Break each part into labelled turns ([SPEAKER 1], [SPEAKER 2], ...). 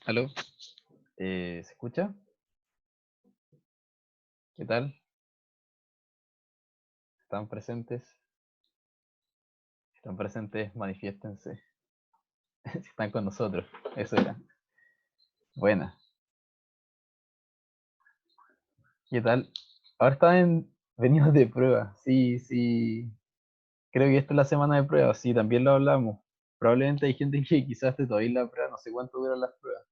[SPEAKER 1] ¿Aló? ¿Se escucha? ¿Qué tal? ¿Están presentes? Si están presentes, manifiéstense. Si están con nosotros. Eso era. Buena. ¿Qué tal? Ahora están venidos de prueba. Sí, sí. Creo que esta es la semana de prueba. Sí, también lo hablamos. Probablemente hay gente que quizás esté todavía en la prueba. No sé cuánto duran las pruebas.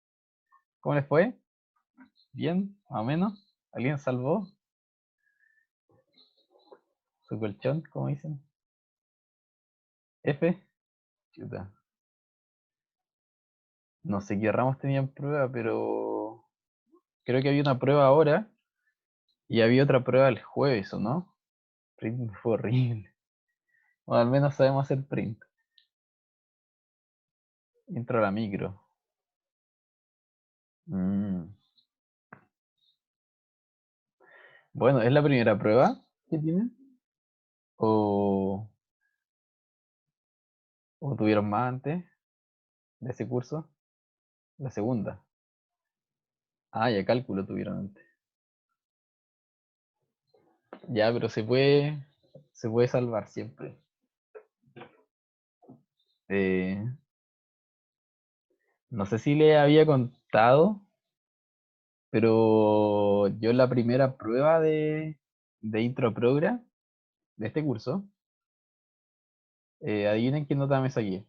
[SPEAKER 1] ¿Cómo les fue? ¿Bien? ¿Más o menos? ¿Alguien salvó su colchón? ¿Cómo dicen? ¿F? Chuta. No sé qué ramos tenían prueba, pero creo que había una prueba ahora. Y había otra prueba el jueves, ¿o no? Print fue horrible. O al menos sabemos hacer print. Intro a la micro. Mm. Bueno, ¿es la primera prueba que tienen? ¿O, o tuvieron más antes de ese curso? La segunda. Ah, ya cálculo tuvieron antes. Ya, pero se puede salvar siempre. Eh, no sé si le había contado, pero yo la primera prueba de Intro Program de este curso, adivinen qué nota me saqué.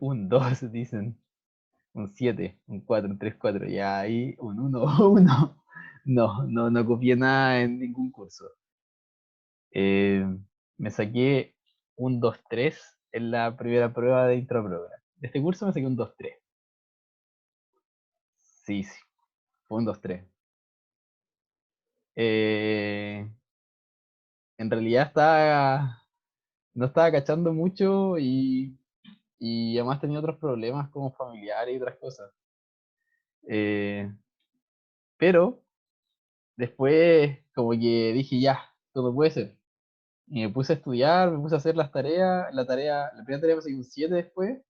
[SPEAKER 1] Un 2 dicen. Un 7 un 4 un 3 4 ya ahí un uno uno. No copié nada en ningún curso. Eh, Me saqué un 2-3 en la primera prueba de intro program. De este curso me saqué un 2-3. Sí, sí, fue un 2-3. Eh, en realidad no estaba cachando mucho y además tenía otros problemas como familiares y otras cosas. Eh, pero después como que dije ya, todo puede ser. Y me puse a estudiar, me puse a hacer las tareas. La primera tarea me saqué un 7 después.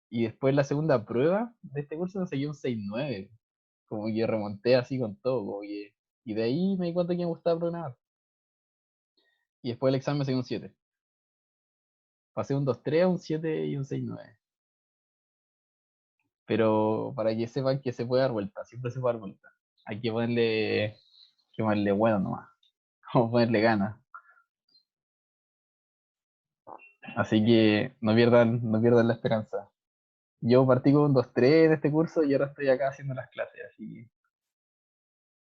[SPEAKER 1] Y después la segunda prueba de este curso me saqué un 6-9. Como que remonté así con todo. Y de ahí me di cuenta que me gustaba programar. Y después el examen me saqué un 7. Pasé un 2-3, un 7 y un 6-9. Pero para que sepan que se puede dar vuelta, siempre se puede dar vuelta. Hay que ponerle bueno nomás. Como ponerle ganas. Así que no pierdan la esperanza. Yo partí con un 2-3 en este curso y ahora estoy acá haciendo las clases, así que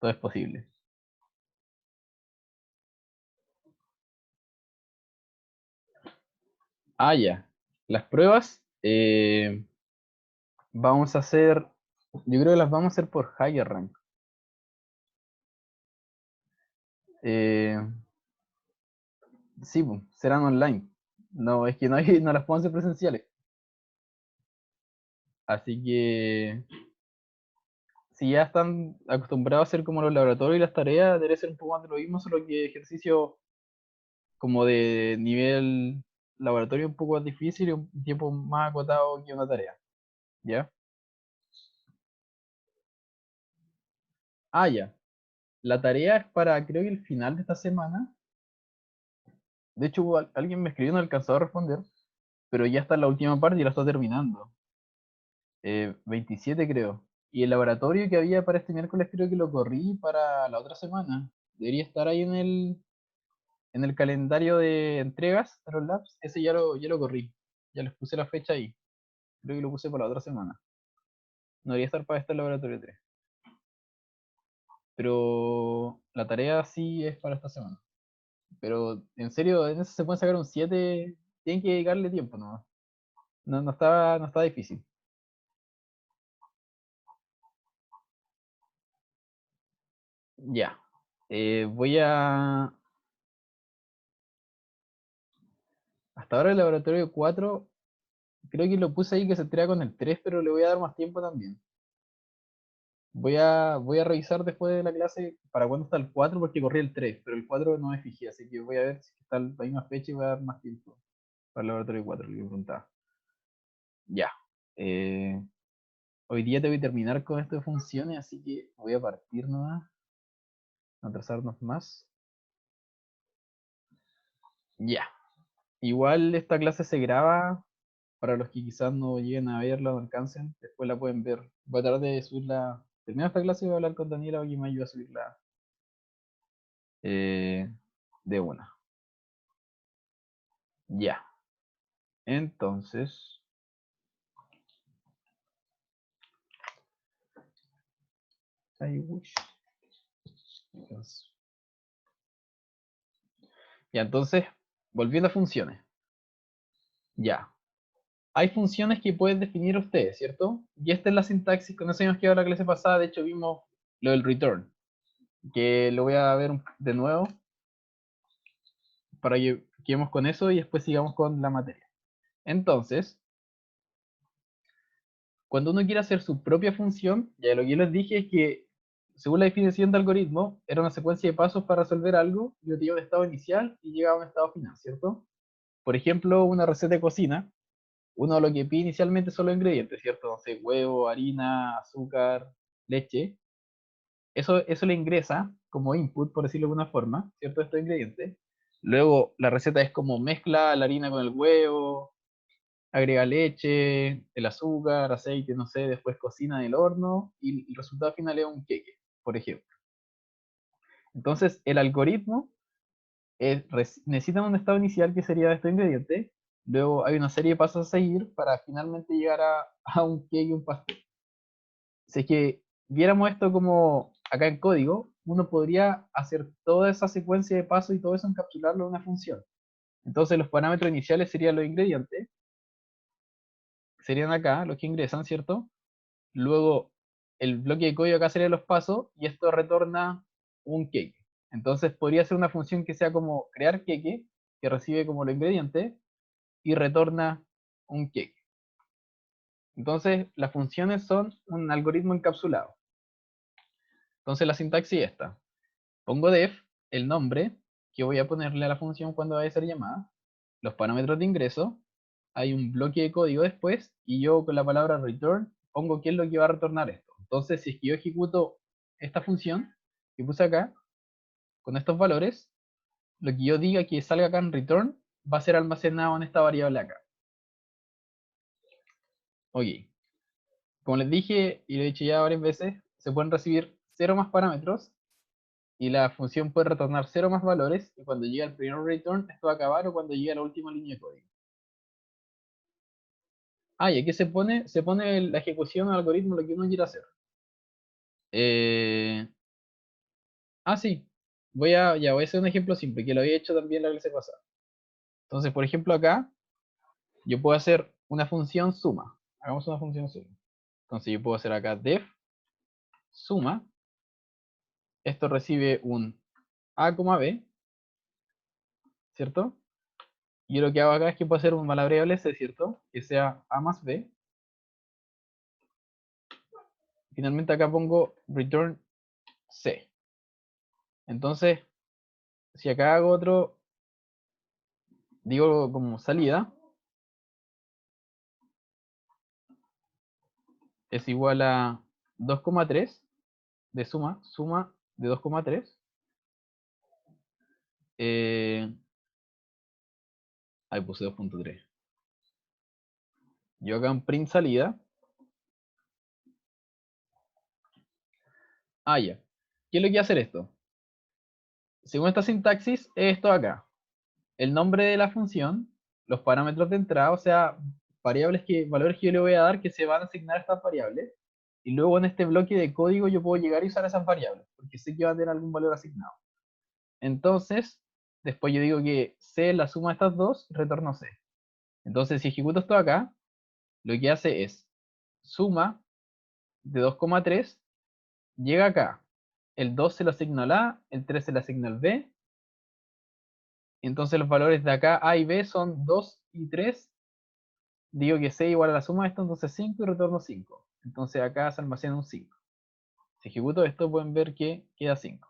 [SPEAKER 1] todo es posible. Ah, ya. Las pruebas vamos a hacer, yo creo que las vamos a hacer por Higher Rank. Eh, sí, pues, serán online. No, es que no las podemos hacer presenciales. Así que si ya están acostumbrados a hacer como los laboratorios y las tareas, debe ser un poco más de lo mismo, solo que ejercicio como de nivel laboratorio un poco más difícil y un tiempo más acotado que una tarea. ¿Ya? Ah, ya. La tarea es para, creo que el final de esta semana. De hecho, alguien me escribió, no alcanzó a responder, pero ya está en la última parte y la está terminando. 27 creo. Y el laboratorio que había para este miércoles creo que lo corrí para la otra semana. Debería estar ahí en el calendario de entregas de los labs. Ese ya lo corrí. Ya les puse la fecha ahí. Creo que lo puse para la otra semana. No debería estar para este laboratorio 3. Pero la tarea sí es para esta semana. Pero en serio, en eso se puede sacar un 7. Tienen que dedicarle tiempo nomás. No, no está difícil. Ya. Voy a. Hasta ahora el laboratorio 4 creo que lo puse ahí que se entrega con el 3 pero le voy a dar más tiempo también. Voy a revisar después de la clase para cuándo está el 4 porque corrí el 3 pero el 4 no me fijé, así que voy a ver si está la misma fecha y voy a dar más tiempo para el laboratorio 4, lo que preguntaba. Ya. Eh, Hoy día te voy a terminar con esto de funciones, así que voy a partir nomás, no atrasarnos más. Ya. Igual esta clase se graba para los que quizás no lleguen a verla o no alcancen, después la pueden ver. Voy a tratar de subirla. Termino esta clase y voy a hablar con Daniela para que me ayude a subirla eh, de una. Ya. Entonces, I wish. Ya, entonces, volviendo a funciones. Ya. Hay funciones que pueden definir ustedes, ¿cierto? Y esta es la sintaxis, con eso hemos quedado la clase pasada, de hecho vimos lo del return, que lo voy a ver de nuevo para que quedemos con eso y después sigamos con la materia. Entonces, cuando uno quiere hacer su propia función, ya lo que yo les dije es que, según la definición de algoritmo, era una secuencia de pasos para resolver algo, yo tenía un estado inicial y llegaba a un estado final, ¿cierto? Por ejemplo, una receta de cocina, uno lo que pide inicialmente son los ingredientes, ¿cierto? No sé, huevo, harina, azúcar, leche. Eso le ingresa como input, por decirlo de alguna forma, ¿cierto? Estos ingredientes. Luego la receta es como mezcla la harina con el huevo, agrega leche, el azúcar, aceite, no sé, después cocina en el horno y el resultado final es un queque, por ejemplo. Entonces el algoritmo necesita un estado inicial que sería de estos ingredientes, luego hay una serie de pasos a seguir para finalmente llegar a un queque, un pastel. Si es que viéramos esto como acá en código, uno podría hacer toda esa secuencia de pasos y todo eso encapsularlo en una función. Entonces los parámetros iniciales serían los ingredientes, serían acá los que ingresan, ¿cierto? Luego el bloque de código acá sería los pasos y esto retorna un queque. Entonces podría ser una función que sea como crear queque, que recibe como los ingredientes y retorna un queque. Entonces las funciones son un algoritmo encapsulado. Entonces la sintaxis es esta. Pongo def, el nombre que voy a ponerle a la función cuando vaya a ser llamada, los parámetros de ingreso, hay un bloque de código después, y yo con la palabra return pongo qué es lo que va a retornar esto. Entonces, si es que yo ejecuto esta función que puse acá, con estos valores, lo que yo diga que salga acá en return va a ser almacenado en esta variable acá. Ok. Como les dije, y lo he dicho ya varias veces, se pueden recibir 0 más parámetros y la función puede retornar 0 más valores, y cuando llega el primer return esto va a acabar o cuando llegue a la última línea de código. Ah, y aquí se pone la ejecución al algoritmo lo que uno quiera hacer. Eh, sí, voy a hacer un ejemplo simple, que lo había hecho también la clase pasada. Entonces, por ejemplo, acá yo puedo hacer una función suma. Hagamos una función suma. Entonces yo puedo hacer acá def suma. Esto recibe un a, b, ¿cierto? Y yo lo que hago acá es que puedo hacer una variable c, ¿cierto? Que sea a más b. Finalmente acá pongo return c. Entonces, si acá hago otro, digo como salida, es igual a 2,3 de suma de 2,3. Ahí puse 2,3. Yo acá en print salida. Ya. ¿Qué es lo que quiere hacer esto? Según esta sintaxis, es esto acá. El nombre de la función, los parámetros de entrada, o sea, valores que yo le voy a dar que se van a asignar a estas variables. Y luego en este bloque de código yo puedo llegar y usar esas variables, porque sé que va a tener algún valor asignado. Entonces, después yo digo que C es la suma de estas dos y retorno C. Entonces, si ejecuto esto acá, lo que hace es suma de 2,3, llega acá. El 2 se lo asigna al A, el 3 se lo asigna al B. Entonces los valores de acá, A y B, son 2 y 3. Digo que C igual a la suma de esto, entonces 5 y retorno 5. Entonces acá se almacena un 5. Si ejecuto esto, pueden ver que queda 5.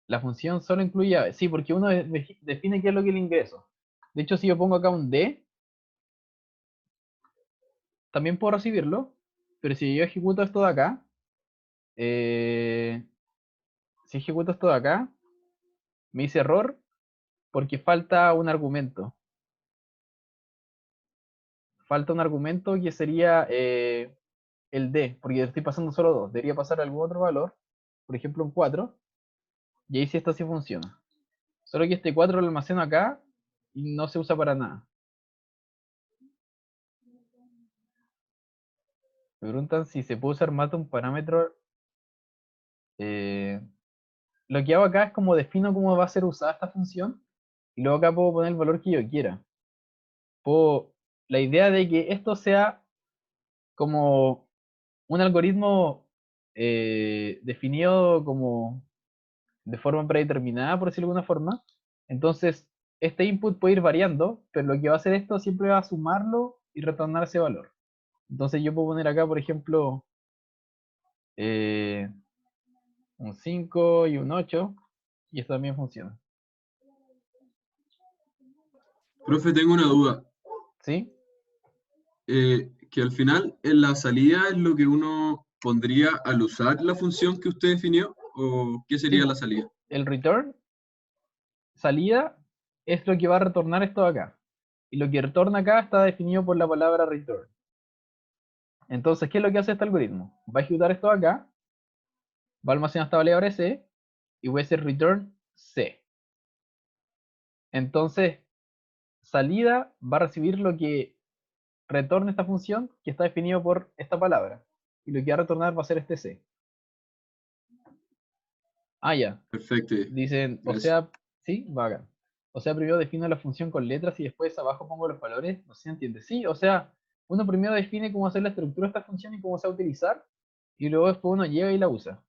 [SPEAKER 1] La función solo incluye ave. Sí, porque uno define qué es lo que le ingreso. De hecho, si yo pongo acá un D, también puedo recibirlo. Pero si yo ejecuto esto de acá, eh, si ejecuto esto de acá, me dice error porque falta un argumento. Falta un argumento que sería el D, porque estoy pasando solo 2. Debería pasar algún otro valor, por ejemplo un 4, y ahí sí esto sí funciona. Solo que este 4 lo almaceno acá y no se usa para nada. Me preguntan si se puede usar más de un parámetro. Eh, lo que hago acá es como defino cómo va a ser usada esta función, y luego acá puedo poner el valor que yo quiera. Puedo, la idea de que esto sea como un algoritmo definido como de forma predeterminada, por decirlo de alguna forma. Entonces, este input puede ir variando, pero lo que va a hacer esto siempre va a sumarlo y retornar ese valor. Entonces yo puedo poner acá, por ejemplo, eh, un 5 y un 8, y esto también funciona.
[SPEAKER 2] Profe, tengo una duda.
[SPEAKER 1] ¿Sí?
[SPEAKER 2] Que al final en la salida es lo que uno pondría al usar la función que usted definió, o qué
[SPEAKER 1] Sí,
[SPEAKER 2] sería la
[SPEAKER 1] po.
[SPEAKER 2] salida.
[SPEAKER 1] El return, salida, es lo que va a retornar esto de acá. Y lo que retorna acá está definido por la palabra return. Entonces, ¿qué es lo que hace este algoritmo? Va a ejecutar esto de acá, va a almacenar esta variable C, y voy a hacer return C. Entonces, salida va a recibir lo que retorna esta función que está definido por esta palabra. Y lo que va a retornar va a ser este C. Ah, ya.
[SPEAKER 2] Perfecto,
[SPEAKER 1] Dicen, o
[SPEAKER 2] gracias.
[SPEAKER 1] sea, sí, vaga. O sea, primero defino la función con letras y después abajo pongo los valores. No sé si entiende. Sí, o sea, uno primero define cómo hacer la estructura de esta función y cómo se va a utilizar. Y luego después uno llega y la usa.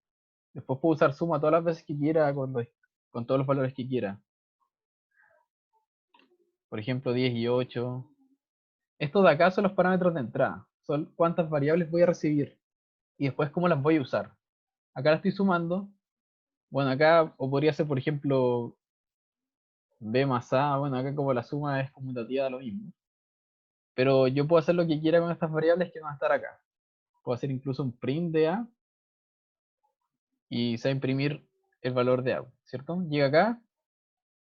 [SPEAKER 1] Después puedo usar suma todas las veces que quiera con todos los valores que quiera. Por ejemplo, 10 y 8. Estos de acá son los parámetros de entrada. Son cuántas variables voy a recibir. Y después cómo las voy a usar. Acá la estoy sumando. Bueno, acá, o podría ser, por ejemplo, B más A. Bueno, acá como la suma es conmutativa, da lo mismo. Pero yo puedo hacer lo que quiera con estas variables que van a estar acá. Puedo hacer incluso un print de A y se va a imprimir el valor de A, ¿cierto? Llega acá,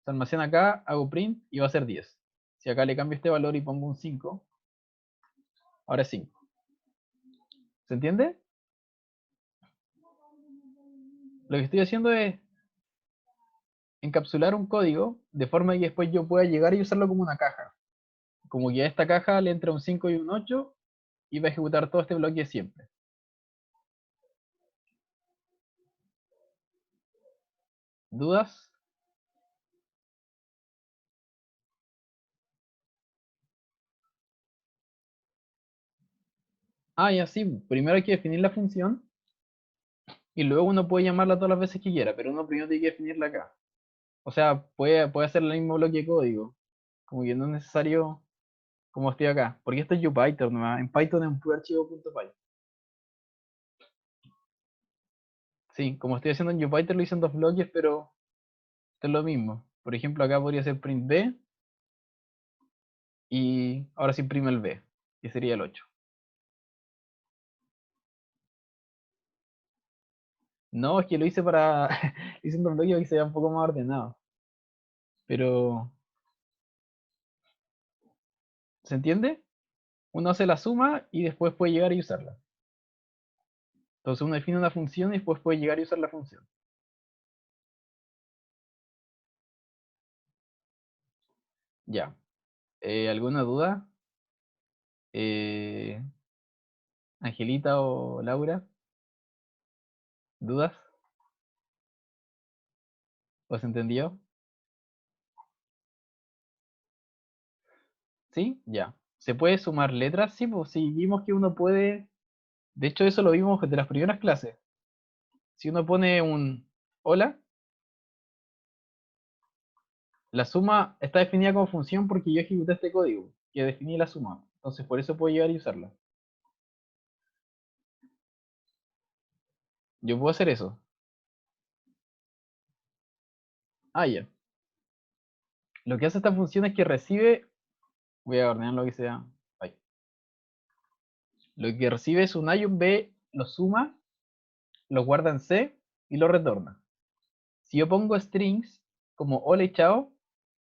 [SPEAKER 1] se almacena acá, hago print y va a ser 10. Si acá le cambio este valor y pongo un 5, ahora es 5. ¿Se entiende? Lo que estoy haciendo es encapsular un código de forma que después yo pueda llegar y usarlo como una caja. Como que a esta caja le entra un 5 y un 8 y va a ejecutar todo este bloque siempre. ¿Dudas? Ah, y así, primero hay que definir la función y luego uno puede llamarla todas las veces que quiera, pero uno primero tiene que definirla acá. O sea, puede hacer el mismo bloque de código, como que no es necesario como estoy acá, porque esto es Jupyter nomás, en Python es un puro archivo.py. Sí, como estoy haciendo en Jupyter lo hice en dos bloques, pero esto es lo mismo. Por ejemplo, acá podría ser print b y ahora se imprime el b, que sería el 8. No, es que lo hice para. Hice un bloque que se vea un poco más ordenado. Pero, ¿se entiende? Uno hace la suma y después puede llegar y usarla. Entonces uno define una función y después puede llegar y usar la función. Ya. ¿Alguna duda? Eh, Angelita o Laura, ¿dudas? ¿Os entendió? ¿Sí? Ya. ¿Se puede sumar letras? Sí, pues sí, vimos que uno puede. De hecho, eso lo vimos desde las primeras clases. Si uno pone un hola, la suma está definida como función porque yo ejecuté este código que definí la suma. Entonces, por eso puedo llegar y usarla. Yo puedo hacer eso. Ah, ya. Lo que hace esta función es que recibe, voy a ordenar lo que sea. Ahí. Lo que recibe es un A y un B, lo suma, lo guarda en C y lo retorna. Si yo pongo strings como hola y chao,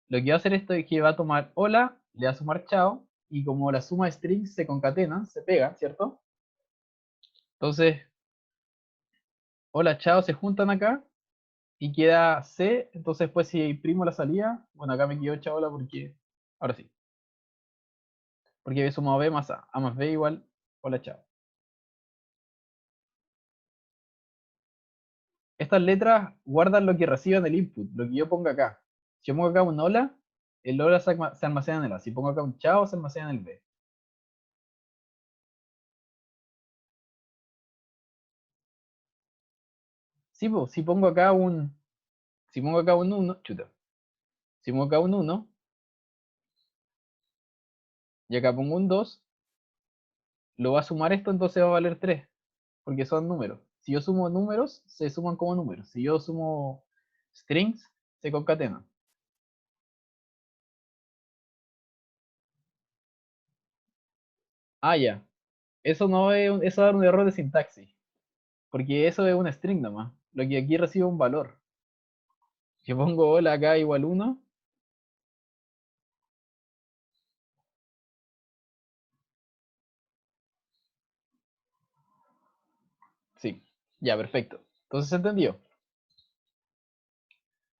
[SPEAKER 1] lo que va a hacer esto es que va a tomar hola, le va a sumar chao, y como la suma de strings se concatenan, se pegan, ¿cierto? Entonces, hola, chao se juntan acá y queda C. Entonces, pues si imprimo la salida, bueno, acá me quedó chao hola porque, ahora sí, porque B sumado B más A más B igual hola, chao. Estas letras guardan lo que reciban el input, lo que yo ponga acá. Si yo pongo acá un hola, el hola se almacena en el A. Si pongo acá un chao, se almacena en el B. Sí, pues, si pongo acá un 1, chuta. Si pongo acá un 1 y acá pongo un 2, lo va a sumar esto, entonces va a valer 3, porque son números. Si yo sumo números, se suman como números. Si yo sumo strings, se concatenan. Ah, ya. Eso no es eso da un error de sintaxis, porque eso es un string nomás. Lo que aquí recibe un valor. Si pongo hola acá igual 1, sí. Ya, perfecto. Entonces se entendió.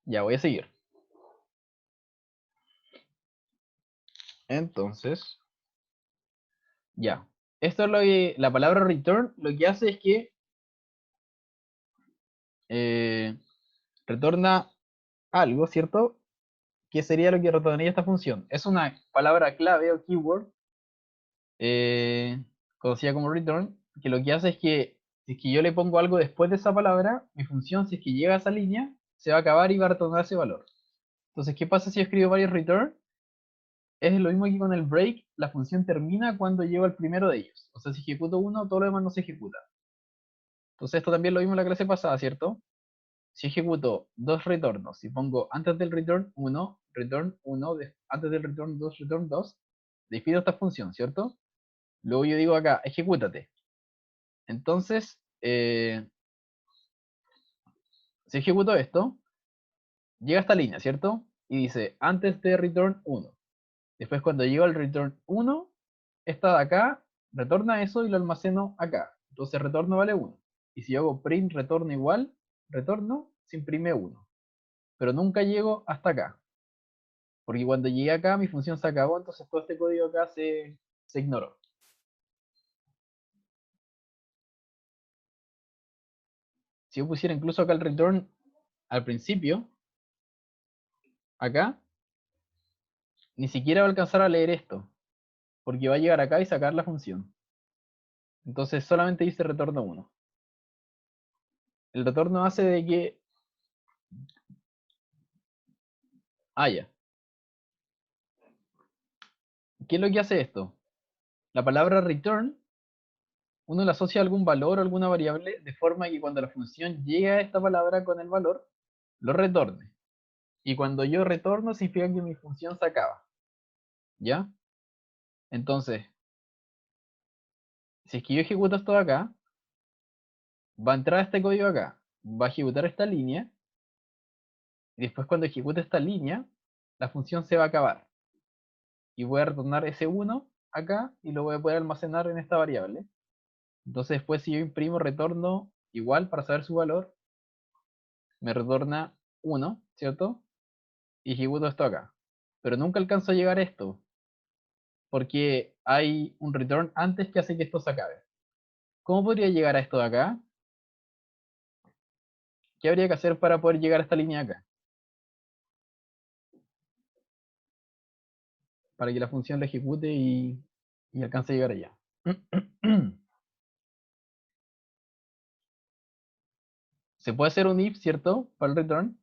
[SPEAKER 1] Ya voy a seguir. Entonces, ya. Esto es lo que la palabra return lo que hace es que eh, retorna algo, ¿cierto? ¿Qué sería lo que retornaría esta función? Es una palabra clave o keyword conocida como return, que lo que hace es que si es que yo le pongo algo después de esa palabra, mi función, si es que llega a esa línea, se va a acabar y va a retornar ese valor. Entonces, ¿qué pasa si yo escribo varios return? Es lo mismo que con el break, la función termina cuando llego al primero de ellos. O sea, si ejecuto uno, todo lo demás no se ejecuta. Entonces, esto también lo vimos en la clase pasada, ¿cierto? Si ejecuto dos retornos, si pongo antes del return 1, antes del return 2, defino esta función, ¿cierto? Luego yo digo acá, ejecútate. Entonces, si ejecuto esto, llega a esta línea, ¿cierto? Y dice, antes de return 1. Después cuando llego al return 1, esta de acá retorna eso y lo almaceno acá. Entonces retorno vale 1. Y si yo hago print retorno igual, retorno, se imprime 1. Pero nunca llego hasta acá. Porque cuando llegué acá, mi función se acabó, entonces todo este código acá se ignoró. Si yo pusiera incluso acá el return al principio, acá, ni siquiera va a alcanzar a leer esto, porque va a llegar acá y sacar la función. Entonces solamente dice retorno 1. El retorno hace de que... Ah, ya. ¿Qué es lo que hace esto? La palabra return, uno la asocia a algún valor o alguna variable, de forma que cuando la función llega a esta palabra con el valor, lo retorne. Y cuando yo retorno, significa que mi función se acaba. ¿Ya? Entonces, si es que yo ejecuto esto de acá, va a entrar este código acá, va a ejecutar esta línea, y después cuando ejecute esta línea, la función se va a acabar. Y voy a retornar ese 1 acá y lo voy a poder almacenar en esta variable. Entonces después si yo imprimo retorno igual para saber su valor, me retorna 1, ¿cierto? Y ejecuto esto acá. Pero nunca alcanzo a llegar a esto, porque hay un return antes que hace que esto se acabe. ¿Cómo podría llegar a esto de acá? ¿Qué habría que hacer para poder llegar a esta línea acá? Para que la función la ejecute y alcance a llegar allá. Se puede hacer un if, ¿cierto? Para el return.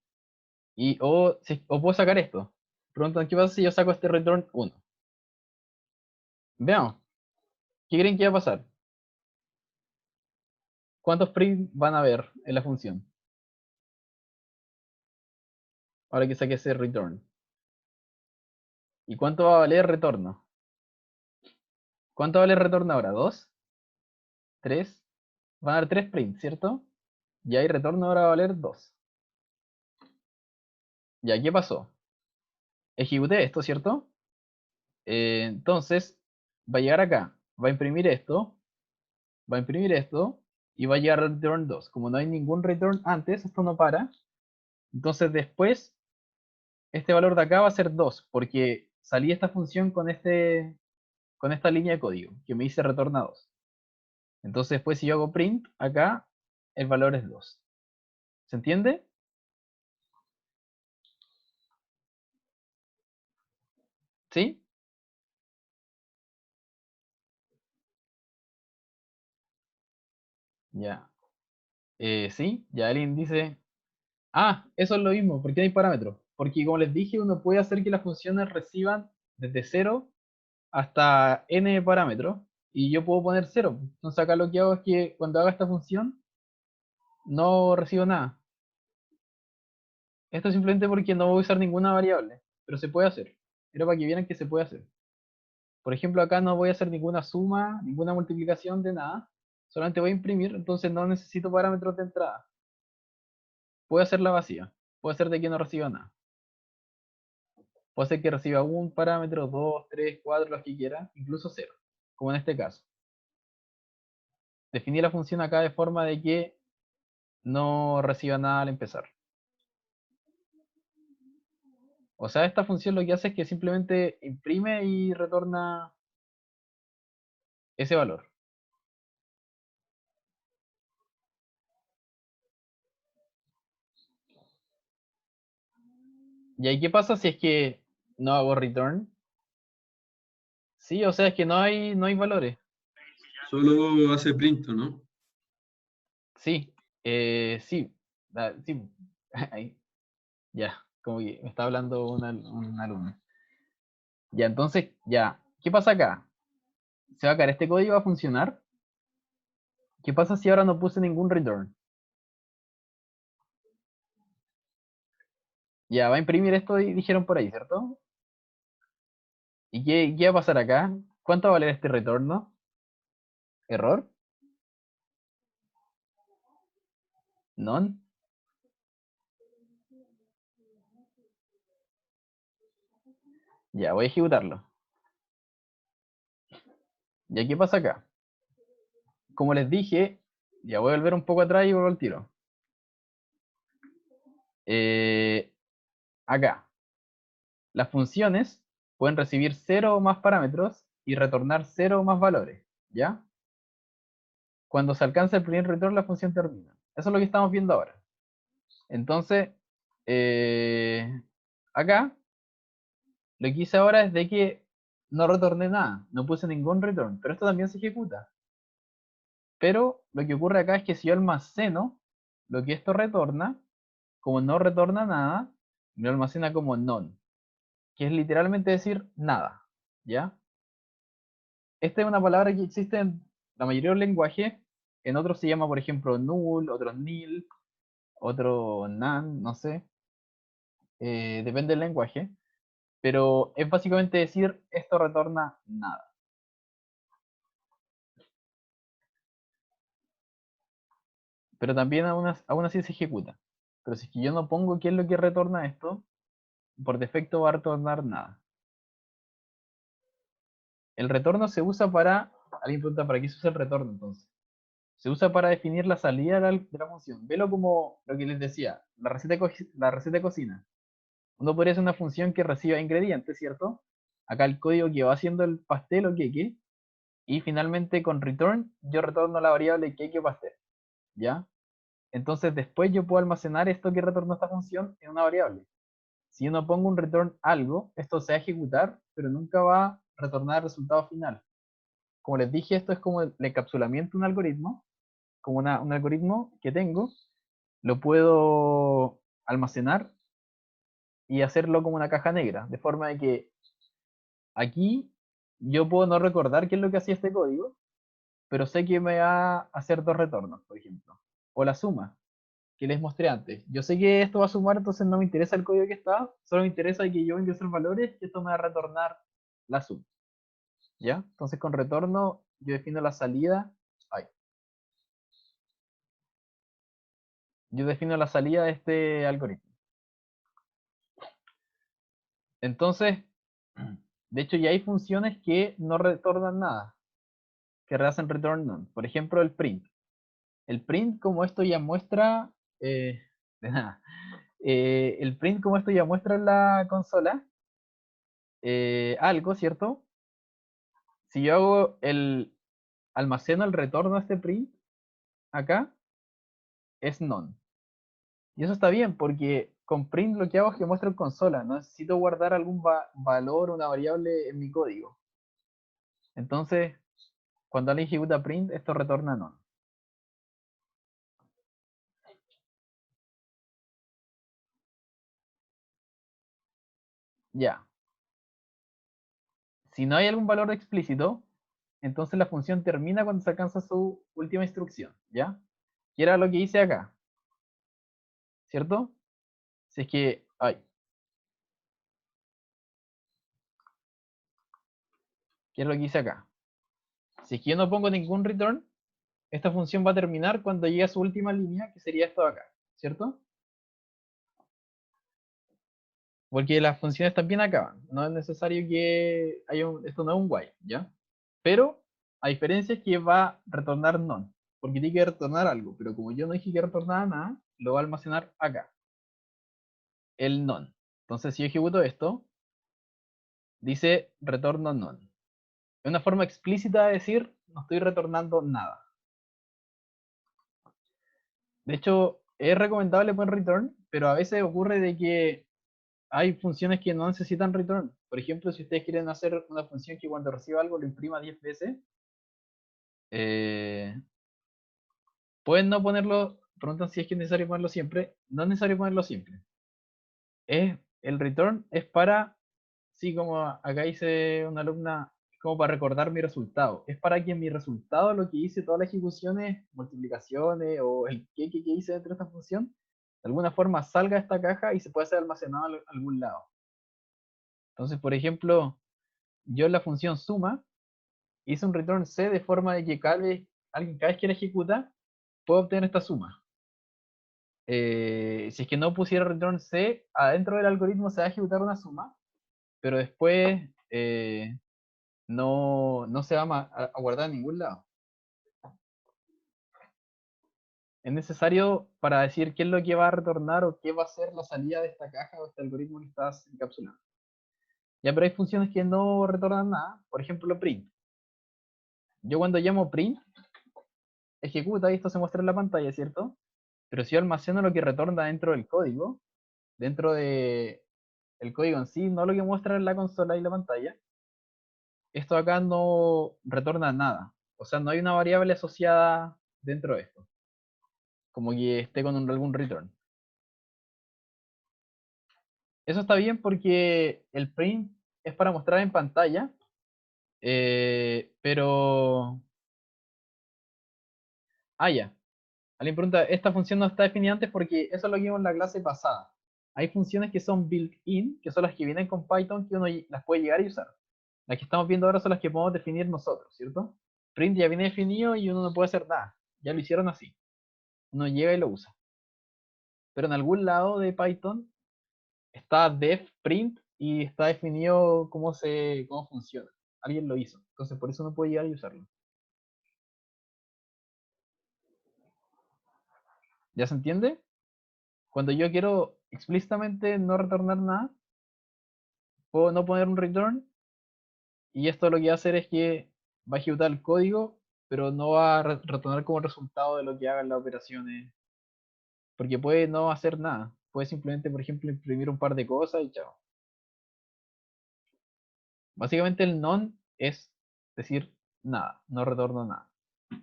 [SPEAKER 1] O puedo sacar esto. Preguntan, ¿qué pasa si yo saco este return 1? Veamos. ¿Qué creen que va a pasar? ¿Cuántos print van a haber en la función? Ahora que saque ese return. ¿Y cuánto va a valer retorno? ¿Cuánto vale el retorno ahora? ¿2? ¿3? Van a haber 3 prints, ¿cierto? Y ahí retorno ahora va a valer 2. ¿Ya qué pasó? Ejecuté esto, ¿cierto? Entonces, va a llegar acá, va a imprimir esto, va a imprimir esto, y va a llegar al return 2. Como no hay ningún return antes, esto no para. Entonces después, este valor de acá va a ser 2, porque salí esta función con esta línea de código, que me dice retorna 2. Entonces después si yo hago print, acá el valor es 2. ¿Se entiende? ¿Sí? Ya. Sí, ya alguien dice, ah, eso es lo mismo, ¿por qué hay parámetros? Porque como les dije, uno puede hacer que las funciones reciban desde 0 hasta n parámetros, y yo puedo poner 0. Entonces acá lo que hago es que cuando haga esta función, no recibo nada. Esto es simplemente porque no voy a usar ninguna variable, pero se puede hacer. Pero para que vieran que se puede hacer. Por ejemplo, acá no voy a hacer ninguna suma, ninguna multiplicación de nada. Solamente voy a imprimir, entonces no necesito parámetros de entrada. Puedo hacerla vacía. Puedo hacer de que no reciba nada. Puedo hacer que reciba un parámetro, dos, tres, cuatro, los que quiera, incluso cero, como en este caso. Definí la función acá de forma de que no reciba nada al empezar. O sea, esta función lo que hace es que simplemente imprime y retorna ese valor. ¿Y ahí qué pasa si es que no hago return? Sí, o sea, es que no hay valores.
[SPEAKER 2] Solo hace print, ¿no?
[SPEAKER 1] Sí, sí, sí. Ahí, ya, como que me está hablando un alumno. Ya, entonces, ya, ¿qué pasa acá? ¿Se va a caer este código? ¿Va a funcionar? ¿Qué pasa si ahora no puse ningún return? Ya, va a imprimir esto y dijeron por ahí, ¿cierto? ¿Y qué va a pasar acá? ¿Cuánto va a valer este retorno? ¿Error? ¿None? Ya, voy a ejecutarlo. ¿Ya qué pasa acá? Como les dije, ya voy a volver un poco atrás y vuelvo al tiro. Eh, Acá, las funciones pueden recibir 0 o más parámetros y retornar 0 o más valores, ¿ya? Cuando se alcanza el primer retorno, la función termina. Eso es lo que estamos viendo ahora. Entonces, eh, acá, lo que hice ahora es de que no retorné nada, no puse ningún return, pero esto también se ejecuta. Pero lo que ocurre acá es que si yo almaceno lo que esto retorna, como no retorna nada, me lo almacena como none, que es literalmente decir nada, ¿ya? Esta es una palabra que existe en la mayoría de los lenguajes, en otros se llama, por ejemplo, null, otros nil, otro none, no sé, depende del lenguaje, pero es básicamente decir esto retorna nada. Pero también aún así se ejecuta. Pero si es que yo no pongo qué es lo que retorna esto, por defecto va a retornar nada. El retorno se usa para, alguien pregunta, ¿para qué se usa el retorno entonces? Se usa para definir la salida de la función. Velo como lo que les decía, la receta de cocina. Uno podría hacer una función que reciba ingredientes, ¿cierto? Acá el código que va haciendo el pastel o queque, y finalmente con return yo retorno la variable queque o pastel, ¿ya? Entonces después yo puedo almacenar esto que retornó esta función en una variable. Si yo no pongo un return algo, esto se va a ejecutar, pero nunca va a retornar el resultado final. Como les dije, esto es como el encapsulamiento de un algoritmo, como un algoritmo que tengo, lo puedo almacenar y hacerlo como una caja negra, de forma de que aquí yo puedo no recordar qué es lo que hacía este código, pero sé que me va a hacer dos retornos, por ejemplo. O la suma, que les mostré antes. Yo sé que esto va a sumar, entonces no me interesa el código que está, solo me interesa que yo ingrese los valores y esto me va a retornar la suma. ¿Ya? Entonces con retorno yo defino la salida. Ay, yo defino la salida de este algoritmo. Entonces, de hecho ya hay funciones que no retornan nada, que hacen return none. Por ejemplo, el print. El print, como esto ya muestra, de nada. El print, como esto ya muestra en la consola, algo, ¿cierto? Si yo hago almaceno el retorno a este print, acá, es none. Y eso está bien, porque con print lo que hago es que muestro en consola. No necesito guardar algún valor, una variable en mi código. Entonces, cuando alguien ejecuta print, esto retorna none. Ya. Si no hay algún valor explícito, entonces la función termina cuando se alcanza su última instrucción, ¿ya? Y era lo que hice acá, ¿cierto? Si es que, ay, ¿qué es lo que hice acá? Si es que yo no pongo ningún return, esta función va a terminar cuando llegue a su última línea, que sería esto de acá, ¿cierto? Porque las funciones también acaban. No es necesario que haya esto no es un while, ¿ya? Pero, a diferencia es que va a retornar none, porque tiene que retornar algo, pero como yo no dije que retornara nada, lo va a almacenar acá, el none. Entonces, si yo ejecuto esto, dice retorno none. Es una forma explícita de decir no estoy retornando nada. De hecho, es recomendable poner return, pero a veces ocurre de que hay funciones que no necesitan return. Por ejemplo, si ustedes quieren hacer una función que cuando reciba algo lo imprima 10 veces, eh, pueden no ponerlo, preguntan si es que es necesario ponerlo siempre. No es necesario ponerlo siempre. El return es para, sí, como acá dice una alumna, como para recordar mi resultado. Es para que mi resultado, lo que hice, todas las ejecuciones, multiplicaciones o el que hice dentro de esta función, de alguna forma salga de esta caja y se pueda ser almacenado en algún lado. Entonces, por ejemplo, yo en la función suma hice un return C de forma de que alguien cada vez que la ejecuta puede obtener esta suma. Si es que no pusiera return C, adentro del algoritmo se va a ejecutar una suma, pero después no se va a guardar en ningún lado. Es necesario para decir qué es lo que va a retornar o qué va a ser la salida de esta caja o este algoritmo que estás encapsulando. Ya, pero hay funciones que no retornan nada, por ejemplo print. Yo cuando llamo print, ejecuta y esto se muestra en la pantalla, ¿cierto? Pero si yo almaceno lo que retorna dentro del código, dentro de el código en sí, no lo que muestra en la consola y la pantalla, esto acá no retorna nada. O sea, no hay una variable asociada dentro de esto, como que esté con algún return. Eso está bien porque el print es para mostrar en pantalla, pero... Ah, ya. Alguien pregunta, esta función no está definida antes porque eso es lo que vimos en la clase pasada. Hay funciones que son built-in, que son las que vienen con Python, que uno las puede llegar y usar. Las que estamos viendo ahora son las que podemos definir nosotros, ¿cierto? Print ya viene definido y uno no puede hacer nada. Ya lo hicieron así. Uno llega y lo usa. Pero en algún lado de Python está def print y está definido cómo funciona. Alguien lo hizo. Entonces por eso uno puede llegar y usarlo. ¿Ya se entiende? Cuando yo quiero explícitamente no retornar nada, puedo no poner un return y esto lo que va a hacer es que va a ejecutar el código, pero no va a retornar como resultado de lo que hagan las operaciones, porque puede no hacer nada. Puede simplemente, por ejemplo, imprimir un par de cosas y chao. Básicamente el none es decir nada, no retorno nada.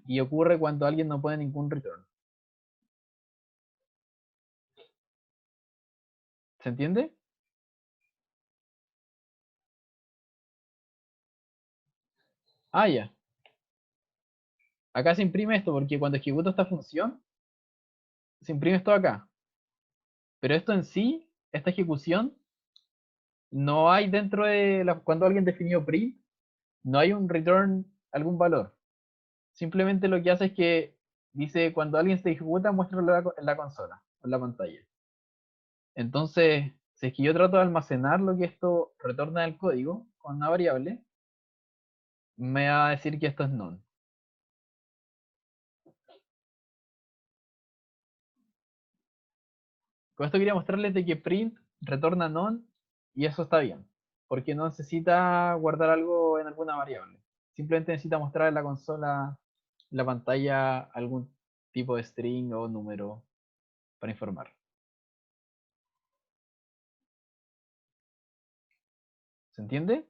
[SPEAKER 1] Y ocurre cuando alguien no pone ningún return. ¿Se entiende? Ah, ya. acá se imprime esto, porque cuando ejecuto esta función, se imprime esto acá. Pero esto en sí, esta ejecución, no hay dentro de cuando alguien definió print, no hay un return algún valor. Simplemente lo que hace es que dice cuando alguien se ejecuta, muéstralo en la consola, en la pantalla. Entonces, si es que yo trato de almacenar lo que esto retorna del código con una variable, me va a decir que esto es none. Con esto quería mostrarles de que print retorna none y eso está bien, porque no necesita guardar algo en alguna variable. Simplemente necesita mostrar en la consola, en la pantalla, algún tipo de string o número para informar. ¿Se entiende?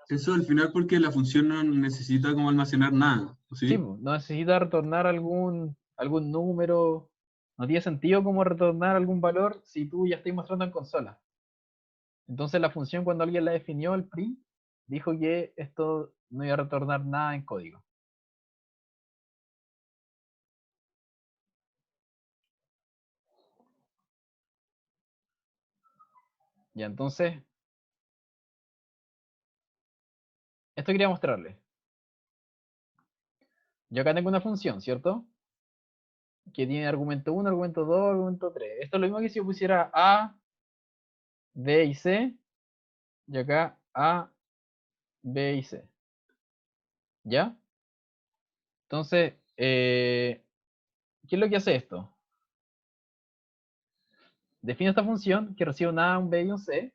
[SPEAKER 2] Eso al final porque la función no necesita como almacenar nada,
[SPEAKER 1] Sí,
[SPEAKER 2] ¿sí?
[SPEAKER 1] pues, no necesita retornar algún número. No tiene sentido como retornar algún valor si tú ya estás mostrando en consola. Entonces la función cuando alguien la definió, el print, dijo que esto no iba a retornar nada en código. Ya, entonces, esto quería mostrarles. Yo acá tengo una función, ¿cierto? Que tiene argumento 1, argumento 2, argumento 3. Esto es lo mismo que si yo pusiera A, B y C, y acá A, B y C. ¿Ya? Entonces, ¿qué es lo que hace esto? Defino esta función que recibe un A, un B y un C,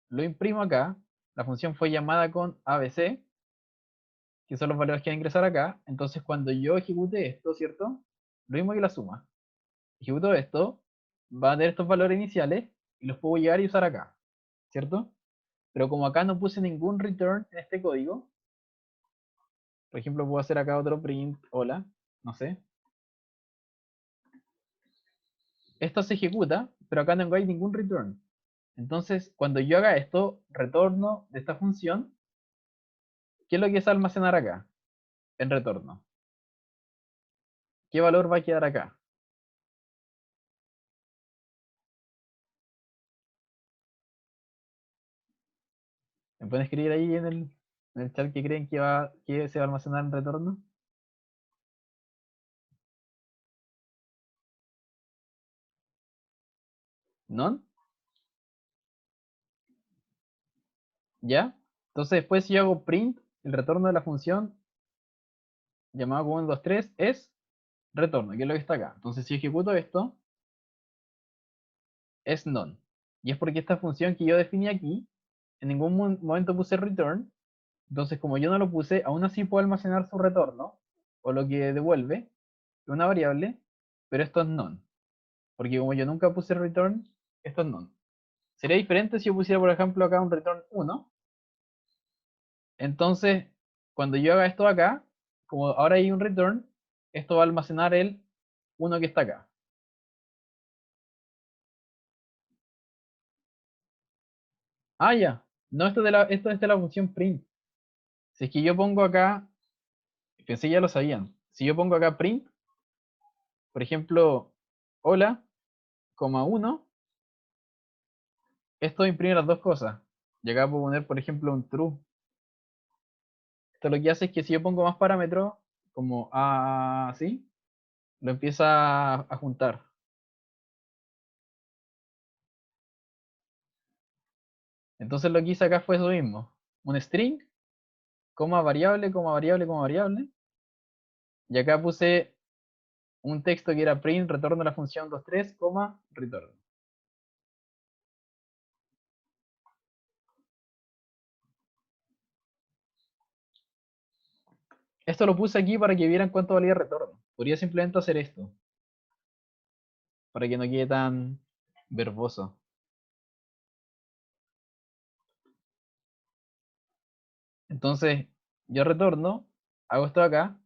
[SPEAKER 1] lo imprimo acá, la función fue llamada con ABC, que son los valores que van a ingresar acá, entonces cuando yo ejecute esto, ¿cierto? Lo mismo que la suma. Ejecuto esto, va a tener estos valores iniciales y los puedo llegar y usar acá, ¿cierto? Pero como acá no puse ningún return en este código, por ejemplo, puedo hacer acá otro print, hola, no sé. Esto se ejecuta, pero acá no hay ningún return. Entonces, cuando yo haga esto, retorno de esta función, ¿qué es lo que es almacenar acá? En retorno. ¿Qué valor va a quedar acá? ¿Me pueden escribir ahí en el chat que creen que se va a almacenar en retorno? ¿None? ¿Ya? Entonces después si yo hago print, el retorno de la función llamada como 1, 2, 3 es retorno, que es lo que está acá. Entonces si ejecuto esto, es none. Y es porque esta función que yo definí aquí, en ningún momento puse return. Entonces como yo no lo puse, aún así puedo almacenar su retorno, o lo que devuelve, una variable, pero esto es none. Porque como yo nunca puse return, esto es none. Sería diferente si yo pusiera, por ejemplo, acá un return 1. Entonces, cuando yo haga esto acá, como ahora hay un return, esto va a almacenar el 1 que está acá. Ah, ya. No, esto es de la función print. Si es que yo pongo acá, pensé que ya lo sabían. Si yo pongo acá print, por ejemplo, hola, coma 1, esto imprime las dos cosas. Y acá puedo poner, por ejemplo, un true. Esto lo que hace es que si yo pongo más parámetros, como así, lo empieza a juntar. Entonces lo que hice acá fue eso mismo. Un string, coma variable, coma variable, coma variable. Y acá puse un texto que era print, retorno la función 23, coma, retorno. Esto lo puse aquí para que vieran cuánto valía el retorno. Podría simplemente hacer esto, para que no quede tan verboso. Entonces, yo retorno, hago esto acá,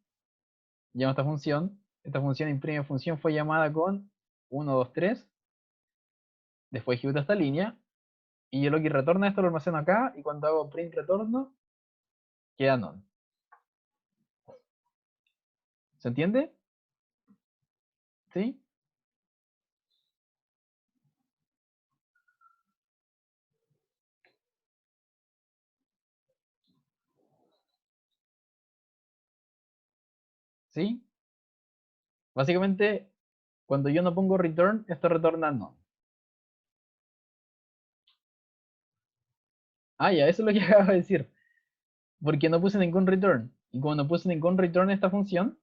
[SPEAKER 1] llamo esta función imprime función fue llamada con 1, 2, 3, después ejecuta esta línea, y yo lo que retorna esto lo almaceno acá, y cuando hago print retorno, queda none. ¿Se entiende? ¿Sí? ¿Sí? Básicamente, cuando yo no pongo return, esto retorna none. Ah, ya, eso es lo que acabo de decir. Porque no puse ningún return. Y como no puse ningún return en esta función,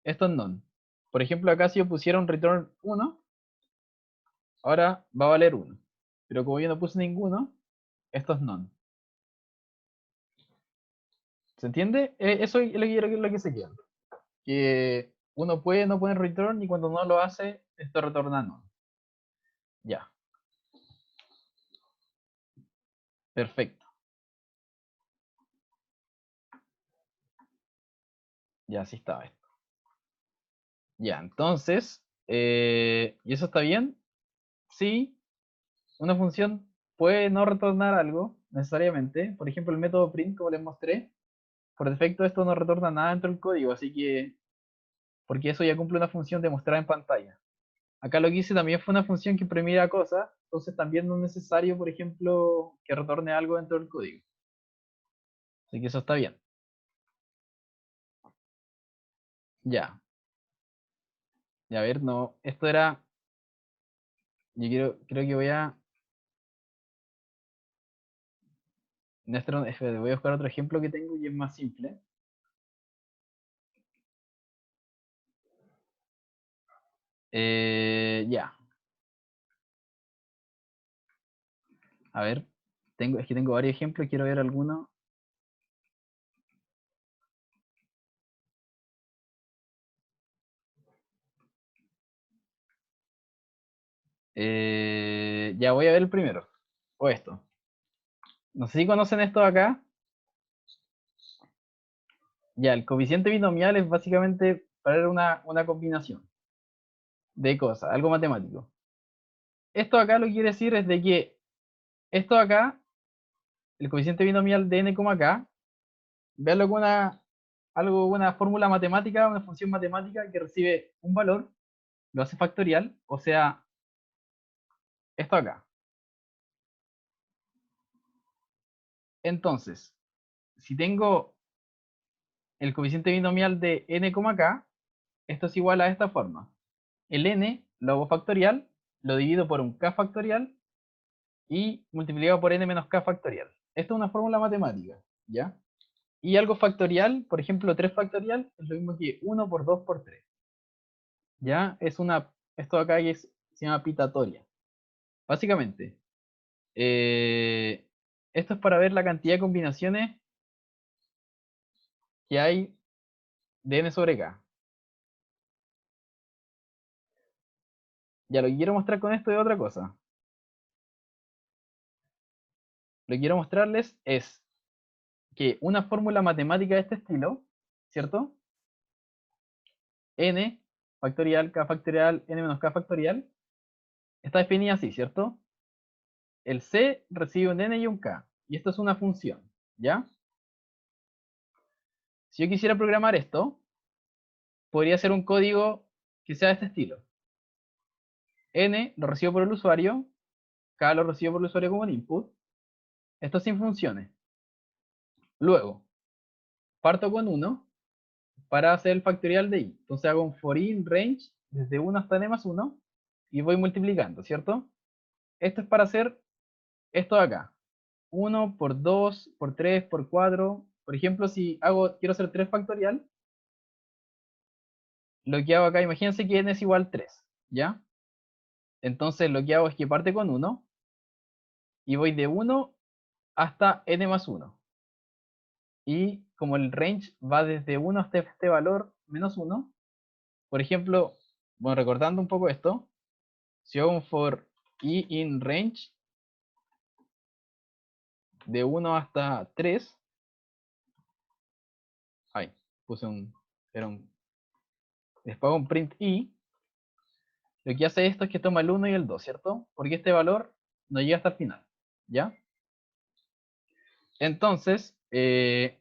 [SPEAKER 1] esto es none. Por ejemplo, acá si yo pusiera un return 1, ahora va a valer 1. Pero como yo no puse ninguno, esto es none. ¿Se entiende? Eso es lo que quiero que lo que se quede. Que uno puede no poner return y cuando no lo hace, esto retorna none. Ya, perfecto. Ya, así estaba esto. Ya, entonces, ¿y eso está bien? Sí, una función puede no retornar algo necesariamente. Por ejemplo, el método print, como les mostré, por defecto esto no retorna nada dentro del código, así que, porque eso ya cumple una función de mostrar en pantalla. Acá lo que hice también fue una función que imprimiera cosas, entonces también no es necesario, por ejemplo, que retorne algo dentro del código. Así que eso está bien. Ya, ya a ver, no, esto era, yo creo que voy a, espérate, voy a buscar otro ejemplo que tengo y es más simple. Ya, a ver, es que tengo varios ejemplos, quiero ver alguno. Ya voy a ver el primero, o esto. No sé si conocen esto de acá. Ya, el coeficiente binomial es básicamente para una combinación de cosas, algo matemático. Esto acá lo que quiere decir es de que esto acá, el coeficiente binomial de n, k, veanlo como una fórmula matemática, una función matemática que recibe un valor, lo hace factorial, o sea, esto acá. Entonces, si tengo el coeficiente binomial de n, k, esto es igual a esta forma. El n lo hago factorial, lo divido por un k factorial y multiplicado por n menos k factorial. Esto es una fórmula matemática, ¿ya? Y algo factorial, por ejemplo, 3 factorial, es lo mismo que 1 por 2 por 3. ¿Ya? Esto acá se llama pitatoria. Básicamente, eh, esto es para ver la cantidad de combinaciones que hay de n sobre k. Ya lo que quiero mostrar con esto es otra cosa. Lo que quiero mostrarles es que una fórmula matemática de este estilo, ¿cierto? N factorial, k factorial, n menos k factorial, está definida así, ¿cierto? El C recibe un n y un k, y esto es una función, ¿ya? Si yo quisiera programar esto, podría ser un código que sea de este estilo. N lo recibo por el usuario, k lo recibo por el usuario como un input, esto sin funciones. Luego, parto con 1 para hacer el factorial de i. Entonces hago un for i in range desde 1 hasta n más 1 y voy multiplicando, ¿cierto? Esto es para hacer esto de acá. 1 por 2, por 3, por 4. Por ejemplo, si quiero hacer 3 factorial, lo que hago acá, imagínense que n es igual a 3, ¿ya? Entonces lo que hago es que parte con 1 y voy de 1 hasta n más 1. Y como el range va desde 1 hasta este valor menos 1, por ejemplo, bueno, recordando un poco esto, si hago un for i in range de 1 hasta 3, ay, puse era un, después hago un print i, lo que hace esto es que toma el 1 y el 2, ¿cierto? Porque este valor no llega hasta el final, ¿ya? Entonces,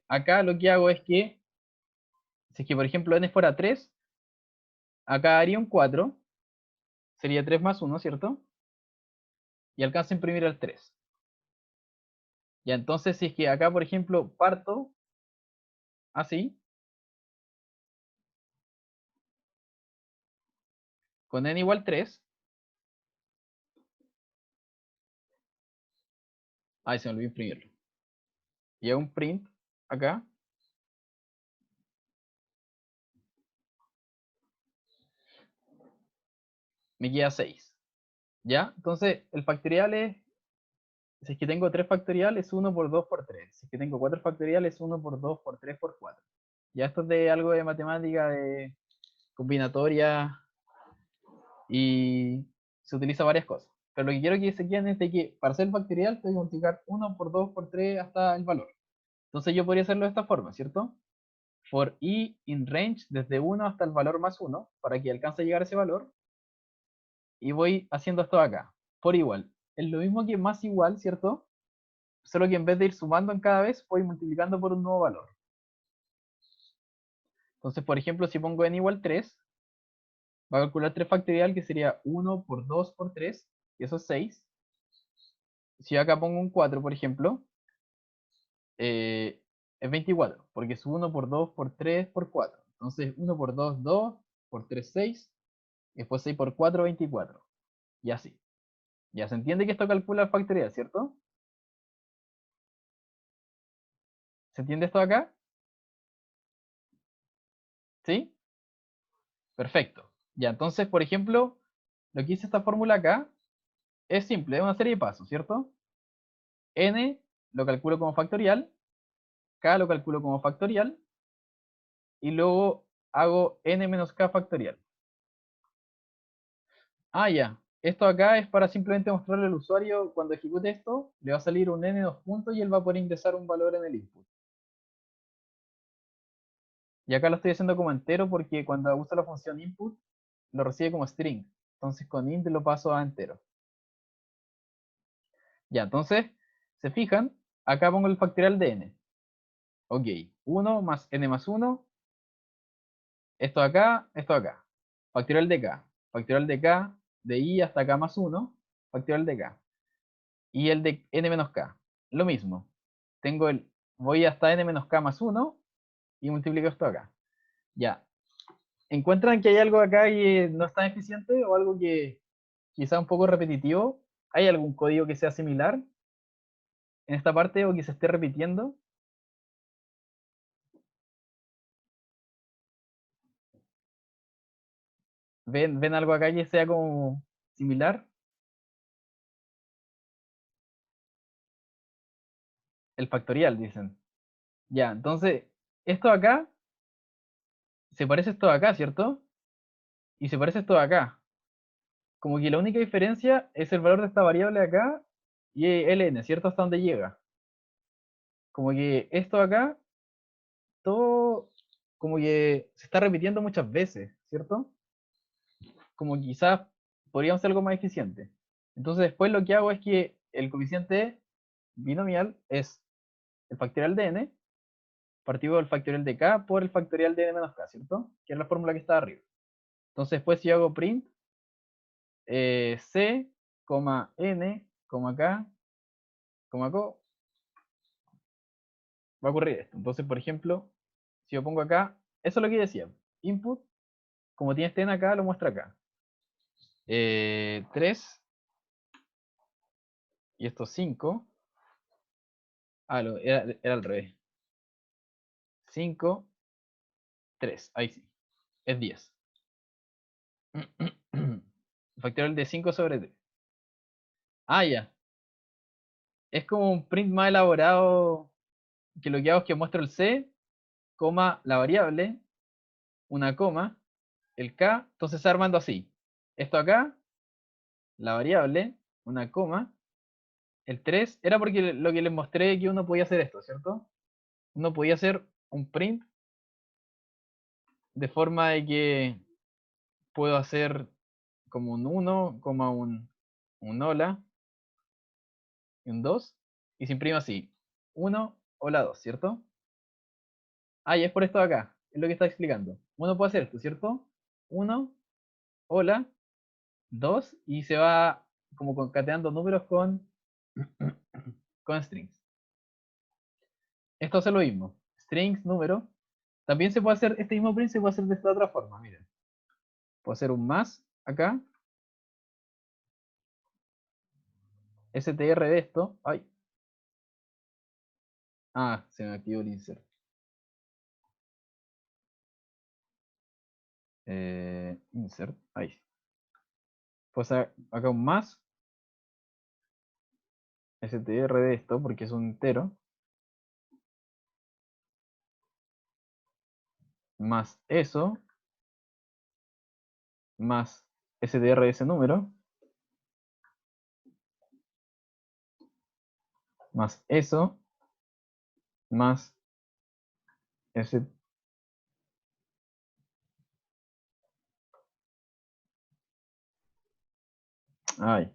[SPEAKER 1] acá lo que hago es que, si es que por ejemplo n fuera 3, acá haría un 4, sería 3 más 1, ¿cierto? Y alcanzo a imprimir el 3. Ya, entonces si es que acá, por ejemplo, parto así, con n igual 3, ahí se me olvidó imprimirlo. Y hago un print acá, me queda 6. ¿Ya? Entonces, el factorial es, si es que tengo 3 factorial, es 1 por 2 por 3. Si es que tengo 4 factorial, es 1 por 2 por 3 por 4. Ya esto es de algo de matemática, de combinatoria, y se utiliza varias cosas. Pero lo que quiero que se queden es de que para hacer el factorial tengo que multiplicar 1 por 2 por 3 hasta el valor. Entonces yo podría hacerlo de esta forma, ¿cierto? For i in range desde 1 hasta el valor más 1, para que alcance a llegar a ese valor. Y voy haciendo esto acá, por igual. Es lo mismo que más igual, ¿cierto? Solo que en vez de ir sumando en cada vez, voy multiplicando por un nuevo valor. Entonces, por ejemplo, si pongo n igual 3, va a calcular 3 factorial, que sería 1 por 2 por 3, y eso es 6. Si yo acá pongo un 4, por ejemplo, es 24, porque es 1 por 2 por 3 por 4. Entonces 1 por 2, 2, por 3, 6, y después 6 por 4, 24. Y así. Ya se entiende que esto calcula el factorial, ¿cierto? ¿Se entiende esto acá? ¿Sí? Perfecto. Ya, entonces, por ejemplo, lo que hice esta fórmula acá es simple, es una serie de pasos, ¿cierto? N lo calculo como factorial, K lo calculo como factorial, y luego hago N menos K factorial. Ah, ya. Esto acá es para simplemente mostrarle al usuario cuando ejecute esto, le va a salir un n dos puntos y él va a poder ingresar un valor en el input. Y acá lo estoy haciendo como entero porque cuando uso la función input lo recibe como string. Entonces con int lo paso a entero. Ya, entonces, se fijan, acá pongo el factorial de n. Ok, 1 más n más 1, esto acá. Factorial de k. Factorial de k, de i hasta k más 1, factorial de k. Y el de n menos k. Lo mismo. Tengo el, voy hasta n menos k más 1 y multiplico esto acá. Ya. ¿Encuentran que hay algo acá que no es tan eficiente o algo que quizá un poco repetitivo? ¿Hay algún código que sea similar en esta parte o que se esté repitiendo? ¿Ven algo acá que sea como similar? El factorial, dicen. Ya, entonces, esto acá se parece a esto de acá, ¿cierto? Y se parece a esto de acá. Como que la única diferencia es el valor de esta variable acá y ln, ¿cierto? Hasta donde llega. Como que esto acá, todo como que se está repitiendo muchas veces, ¿cierto? Como quizás podríamos ser algo más eficiente. Entonces después lo que hago es que el coeficiente binomial es el factorial de n partido del factorial de k por el factorial de n menos k, ¿cierto? Que es la fórmula que está arriba. Entonces después si yo hago print c, n, k, co, va a ocurrir esto. Entonces, por ejemplo, si yo pongo acá, eso es lo que decía. Input, como tiene este n acá, lo muestra acá. 3, y esto 5. Ah, era al revés. 5, 3, ahí sí. Es 10. Factorial de 5 sobre 3. Ah, ya. Es como un print más elaborado que lo que hago es que muestro el c, coma, la variable, una coma, el k, entonces se va armando así. Esto acá, la variable, una coma, el 3, era porque lo que les mostré que uno podía hacer esto, ¿cierto? Uno podía hacer un print de forma de que puedo hacer como un 1, un hola, y un 2, y se imprime así. 1, hola 2, ¿cierto? Ah, y es por esto de acá, es lo que está explicando. Uno puede hacer esto, ¿cierto? Uno, hola, 2, y se va como concatenando números con strings. Esto hace lo mismo. Strings, número. También se puede hacer, este mismo print se puede hacer de esta otra forma, miren. Puedo hacer un más acá. str de esto. Ay. Ah, se me activó el insert. Insert. Ahí. Pues acá un más. str de esto, porque es un entero. Más eso. Más str de ese número. Más eso. Más ese. Ay.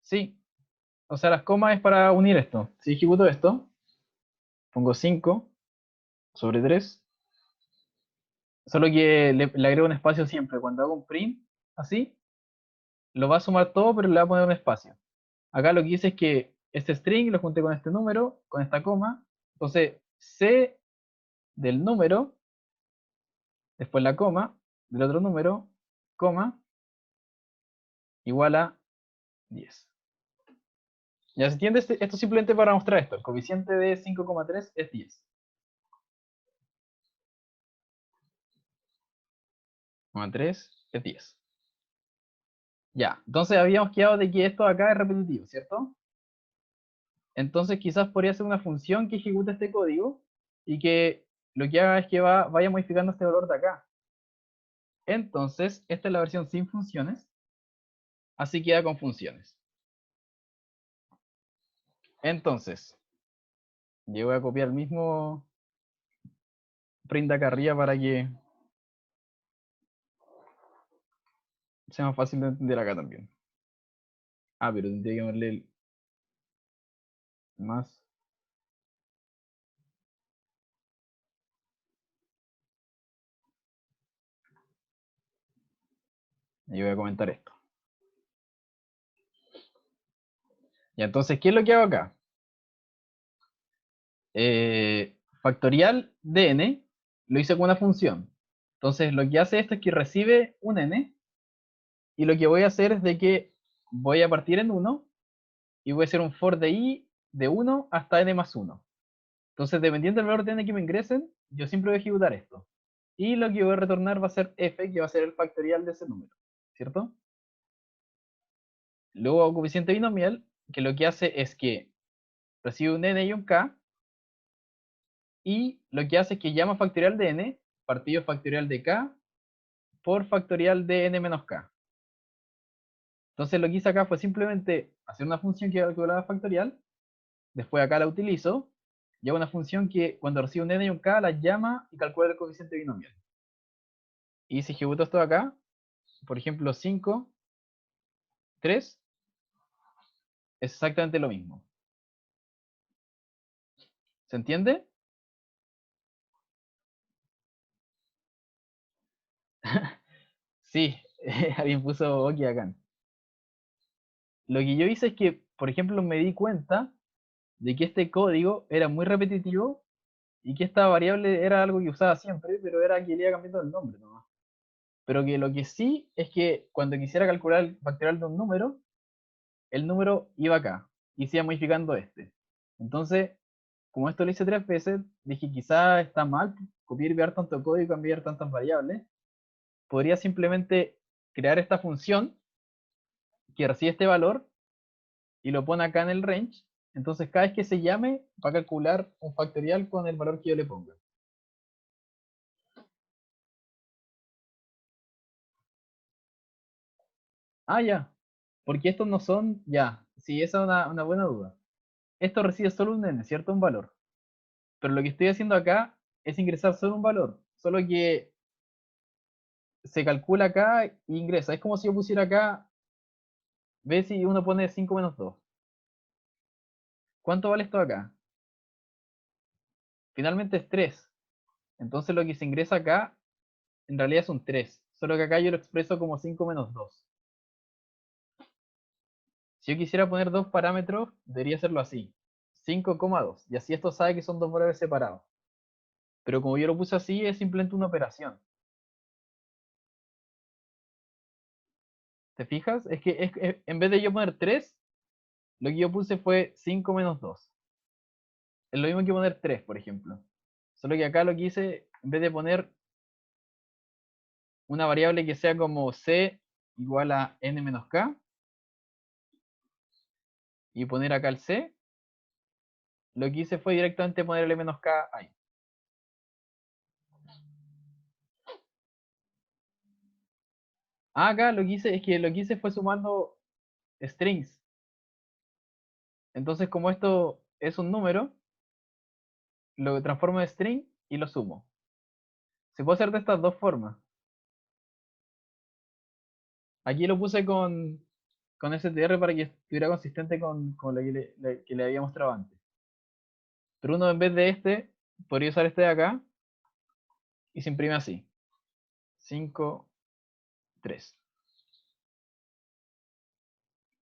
[SPEAKER 1] Sí. O sea, las comas es para unir esto. Si ejecuto esto, pongo 5 sobre 3. Solo que le agrego un espacio siempre. Cuando hago un print, así, lo va a sumar todo, pero le va a poner un espacio. Acá lo que hice es que este string lo junté con este número, con esta coma. Entonces, C del número, después la coma, del otro número, coma, igual a 10. ¿Ya se entiende? Esto simplemente para mostrar esto. El coeficiente de 5,3 es 10. 3 es 10. Ya, entonces habíamos quedado de que esto acá es repetitivo, ¿cierto? Entonces quizás podría ser una función que ejecute este código y que lo que haga es que vaya modificando este valor de acá. Entonces, esta es la versión sin funciones, así queda con funciones. Entonces, yo voy a copiar el mismo print de acá arriba para que sea más fácil de entender acá también. Ah, pero tendría que ponerle el más. Y voy a comentar esto. Y entonces, ¿qué es lo que hago acá? Factorial de n lo hice con una función. Entonces, lo que hace esto es que recibe un n, y lo que voy a hacer es de que voy a partir en 1 y voy a hacer un for de i de 1 hasta n más 1. Entonces, dependiendo del valor de n que me ingresen, yo siempre voy a ejecutar esto. Y lo que voy a retornar va a ser f, que va a ser el factorial de ese número, ¿cierto? Luego hago coeficiente binomial, que lo que hace es que recibe un n y un k, y lo que hace es que llama factorial de n, partido factorial de k, por factorial de n menos k. Entonces lo que hice acá fue simplemente hacer una función que calculaba factorial, después acá la utilizo, y hago una función que cuando recibe un n y un k la llama y calcula el coeficiente binomial. Y si ejecuto esto acá, por ejemplo 5, 3, es exactamente lo mismo. ¿Se entiende? Sí, alguien puso ok acá. Lo que yo hice es que, por ejemplo, me di cuenta de que este código era muy repetitivo y que esta variable era algo que usaba siempre, pero era que le iba cambiando el nombre nomás. Pero que lo que sí es que cuando quisiera calcular el factorial de un número, el número iba acá y se iba modificando este. Entonces, como esto lo hice 3 veces, dije quizá está mal copiar y pegar tanto código y cambiar tantas variables. Podría simplemente crear esta función que recibe este valor y lo pone acá en el range. Entonces, cada vez que se llame, va a calcular un factorial con el valor que yo le ponga. Ah, ya. Porque estos no son, ya. Sí, esa es una buena duda. Esto recibe solo un n, ¿cierto? Un valor. Pero lo que estoy haciendo acá es ingresar solo un valor. Solo que se calcula acá e ingresa. Es como si yo pusiera acá, ve si uno pone 5 menos 2. ¿Cuánto vale esto acá? Finalmente es 3. Entonces lo que se ingresa acá en realidad es un 3. Solo que acá yo lo expreso como 5 menos 2. Si yo quisiera poner dos parámetros, debería hacerlo así. 5,2. Y así esto sabe que son dos valores separados. Pero como yo lo puse así, es simplemente una operación. ¿Te fijas? Es que en vez de yo poner 3, lo que yo puse fue 5 menos 2. Es lo mismo que poner 3, por ejemplo. Solo que acá lo que hice, en vez de poner una variable que sea como c igual a n menos k, y poner acá el c, lo que hice fue directamente ponerle menos k ahí. Acá lo que hice es que lo que hice fue sumando strings. Entonces, como esto es un número, lo transformo en string y lo sumo. Se puede hacer de estas dos formas. Aquí lo puse con str para que estuviera consistente con lo que le había mostrado antes. Pero uno en vez de este, podría usar este de acá y se imprime así. 5, 3.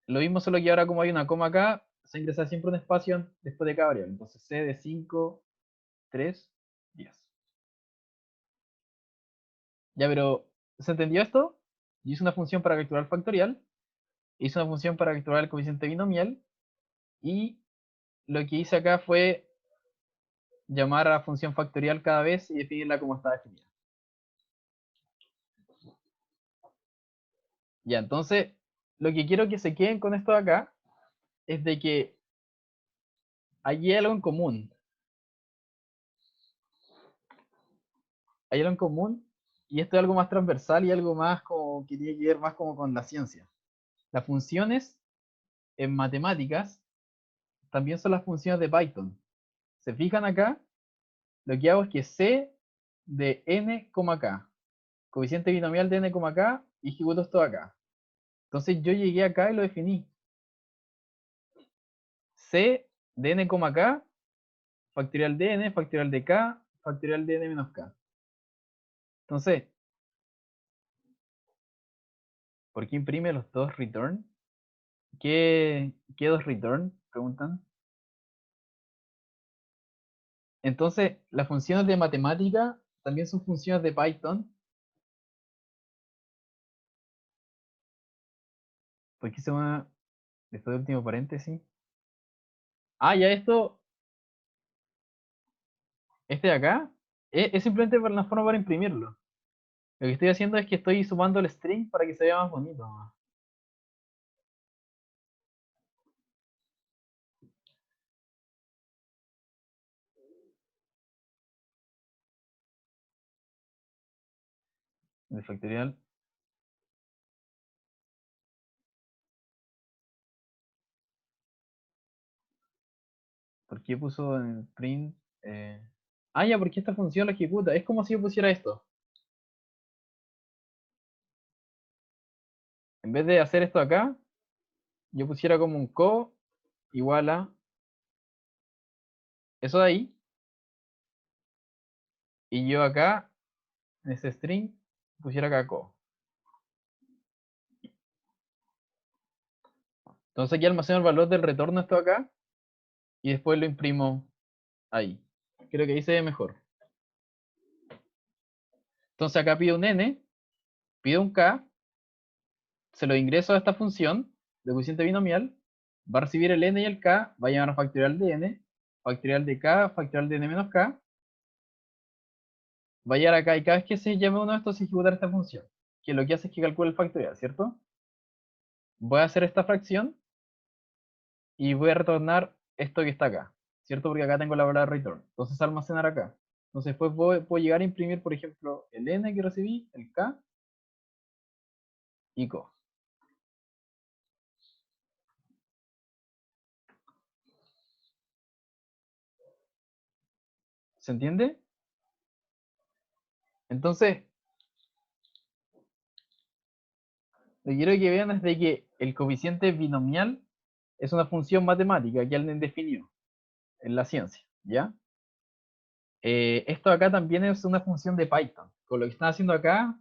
[SPEAKER 1] Lo mismo, solo que ahora como hay una coma acá, se ingresa siempre un espacio después de cada variable. Entonces c de 5, 3, 10. Ya, pero ¿se entendió esto? Yo hice una función para capturar el factorial, hice una función para capturar el coeficiente binomial, y lo que hice acá fue llamar a la función factorial cada vez y definirla como está definida. Ya, entonces, lo que quiero que se queden con esto de acá es de que hay algo en común. Hay algo en común, y esto es algo más transversal y algo más como que tiene que ver más como con la ciencia. Las funciones en matemáticas también son las funciones de Python. ¿Se fijan acá? Lo que hago es que c de n, k, coeficiente binomial de n, k, y ejecuto esto acá. Entonces yo llegué acá y lo definí. C de n, k, factorial de n, factorial de k, factorial de n menos k. Entonces, ¿por qué imprime los dos return? ¿Qué dos return? Preguntan. Entonces, las funciones de matemática también son funciones de Python. ¿Por qué se llama después del último paréntesis? Ah, ya esto, este de acá, es simplemente para una forma para imprimirlo. Lo que estoy haciendo es que estoy sumando el string para que se vea más bonito, nomás. De factorial. ¿Por qué puso en print? Ah, ya, porque esta función la ejecuta. Es como si yo pusiera esto. En vez de hacer esto acá, yo pusiera como un co igual a eso de ahí. Y yo acá, en ese string, pusiera acá co. Entonces aquí almaceno el valor del retorno esto acá. Y después lo imprimo ahí. Creo que ahí se ve mejor. Entonces acá pido un n, pido un k, se lo ingreso a esta función de coeficiente binomial, va a recibir el n y el k, va a llamar a factorial de n, factorial de k, factorial de n menos k, va a llegar acá y cada vez que se llame uno de estos, se ejecutar esta función, que lo que hace es que calcula el factorial, ¿cierto? Voy a hacer esta fracción y voy a retornar esto que está acá, ¿cierto? Porque acá tengo la palabra return. Entonces almacenar acá. Entonces después puedo llegar a imprimir, por ejemplo, el n que recibí, el k y co. ¿Se entiende? Entonces, Lo que quiero que vean es de que el coeficiente binomial es una función matemática que alguien definió en la ciencia, ¿ya? Esto acá también es una función de Python. Con lo que están haciendo acá,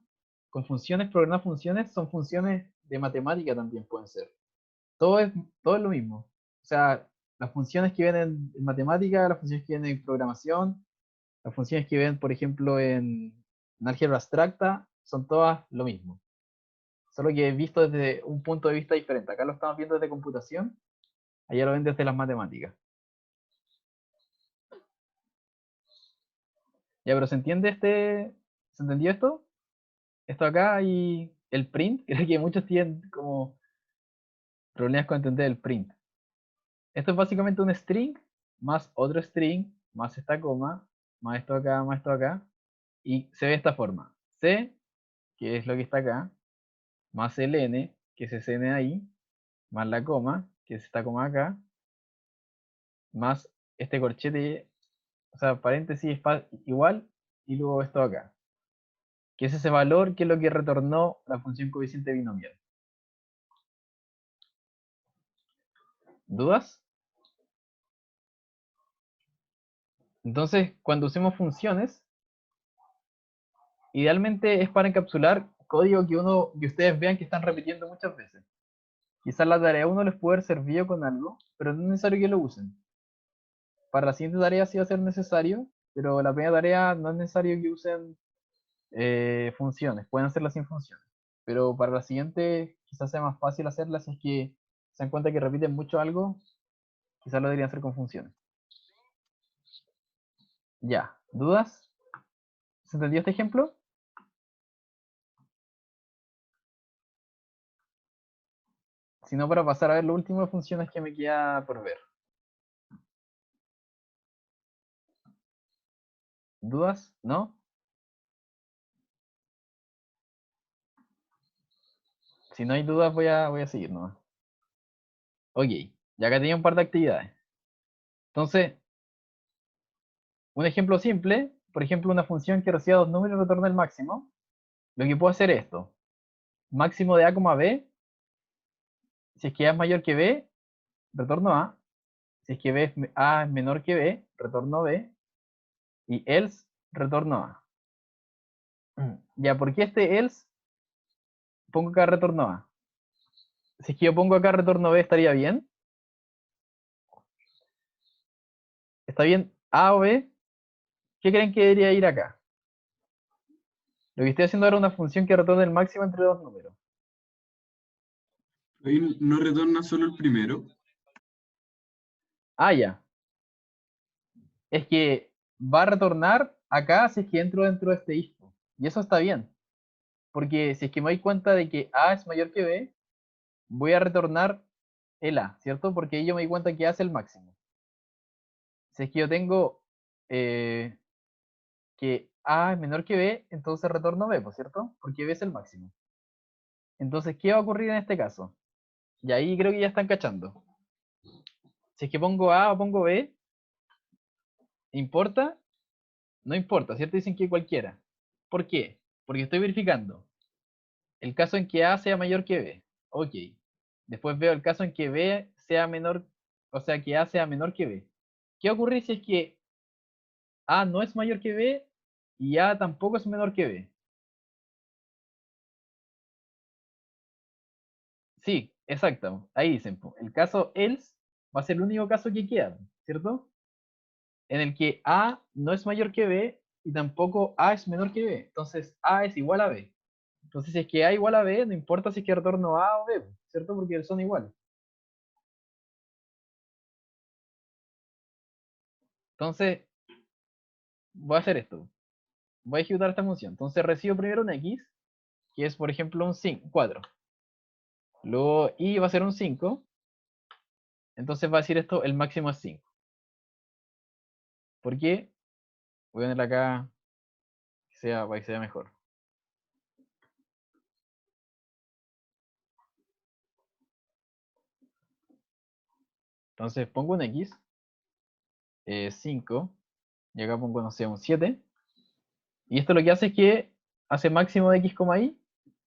[SPEAKER 1] con funciones, programar funciones, son funciones de matemática también pueden ser. Todo es, todo es lo mismo. O sea, las funciones que vienen en matemática, las funciones que vienen en programación, las funciones que ven, por ejemplo, en álgebra abstracta, son todas lo mismo. Solo que visto desde un punto de vista diferente. Acá lo estamos viendo desde computación, allá lo ven desde las matemáticas. Ya, pero ¿se entiende ¿Se entendió esto? Esto acá y el print, creo que muchos tienen como problemas con entender el print. Esto es básicamente un string más otro string más esta coma, más esto acá, y se ve de esta forma. C, que es lo que está acá, más el n, que es ese n ahí, más la coma, que es esta coma acá, más este corchete, o sea, paréntesis igual, y luego esto acá, que es ese valor que es lo que retornó la función coeficiente binomial. ¿Dudas? Entonces, cuando usemos funciones, idealmente es para encapsular código que ustedes vean que están repitiendo muchas veces. Quizás la tarea 1 les puede haber servido con algo, pero no es necesario que lo usen. Para la siguiente tarea sí va a ser necesario, pero la primera tarea no es necesario que usen funciones, pueden hacerlas sin funciones. Pero para la siguiente quizás sea más fácil hacerlas si es que se dan cuenta que repiten mucho algo, quizás lo deberían hacer con funciones. Ya, ¿dudas? ¿Se entendió este ejemplo? Si no, para pasar a ver lo último de funciones que me queda por ver. ¿Dudas? ¿No? Si no hay dudas, voy a seguir nomás. Ok, ya acá tenía un par de actividades. Entonces, un ejemplo simple, por ejemplo, una función que reciba dos números y retorna el máximo. Lo que puedo hacer es esto. Máximo de a, b, si es que a es mayor que b, retorno a. Si es que a es menor que b, retorno b. Y else, retorno a. Ya, ¿por qué este else pongo acá retorno a? Si es que yo pongo acá retorno b, ¿estaría bien? ¿Está bien a o b? ¿Qué creen que debería ir acá? Lo que estoy haciendo ahora es una función que retorna el máximo entre dos números.
[SPEAKER 2] Ahí no retorna solo el primero.
[SPEAKER 1] Ah, ya. Es que va a retornar acá si es que entro dentro de este if. Y eso está bien. Porque si es que me doy cuenta de que A es mayor que B, voy a retornar el A, ¿cierto? Porque ahí yo me doy cuenta que A es el máximo. Si es que yo tengo eh, que A es menor que B, entonces retorno B, pues, ¿cierto? Porque B es el máximo. Entonces, ¿qué va a ocurrir en este caso? Y ahí creo que ya están cachando. Si es que pongo A o pongo B, ¿importa? No importa, ¿cierto? Dicen que cualquiera. ¿Por qué? Porque estoy verificando el caso en que A sea mayor que B. Ok. Después veo el caso en que B sea menor, o sea, que A sea menor que B. ¿Qué ocurre si es que A no es mayor que B y A tampoco es menor que B? Sí, exacto. Ahí dicen, po, el caso else va a ser el único caso que queda, ¿cierto? En el que A no es mayor que B y tampoco A es menor que B. Entonces A es igual a B. Entonces si es que A igual a B, no importa si es que retorno A o B, ¿cierto? Porque son iguales. Entonces voy a hacer esto. Voy a ejecutar esta función. Entonces recibo primero un X, que es por ejemplo un 5, 4. Luego Y va a ser un 5. Entonces va a decir esto, el máximo es 5. ¿Por qué? Voy a ponerle acá para que sea mejor. Entonces pongo un X, 5, y acá pongo, no sé, un 7. Y esto lo que hace es que hace máximo de X, Y,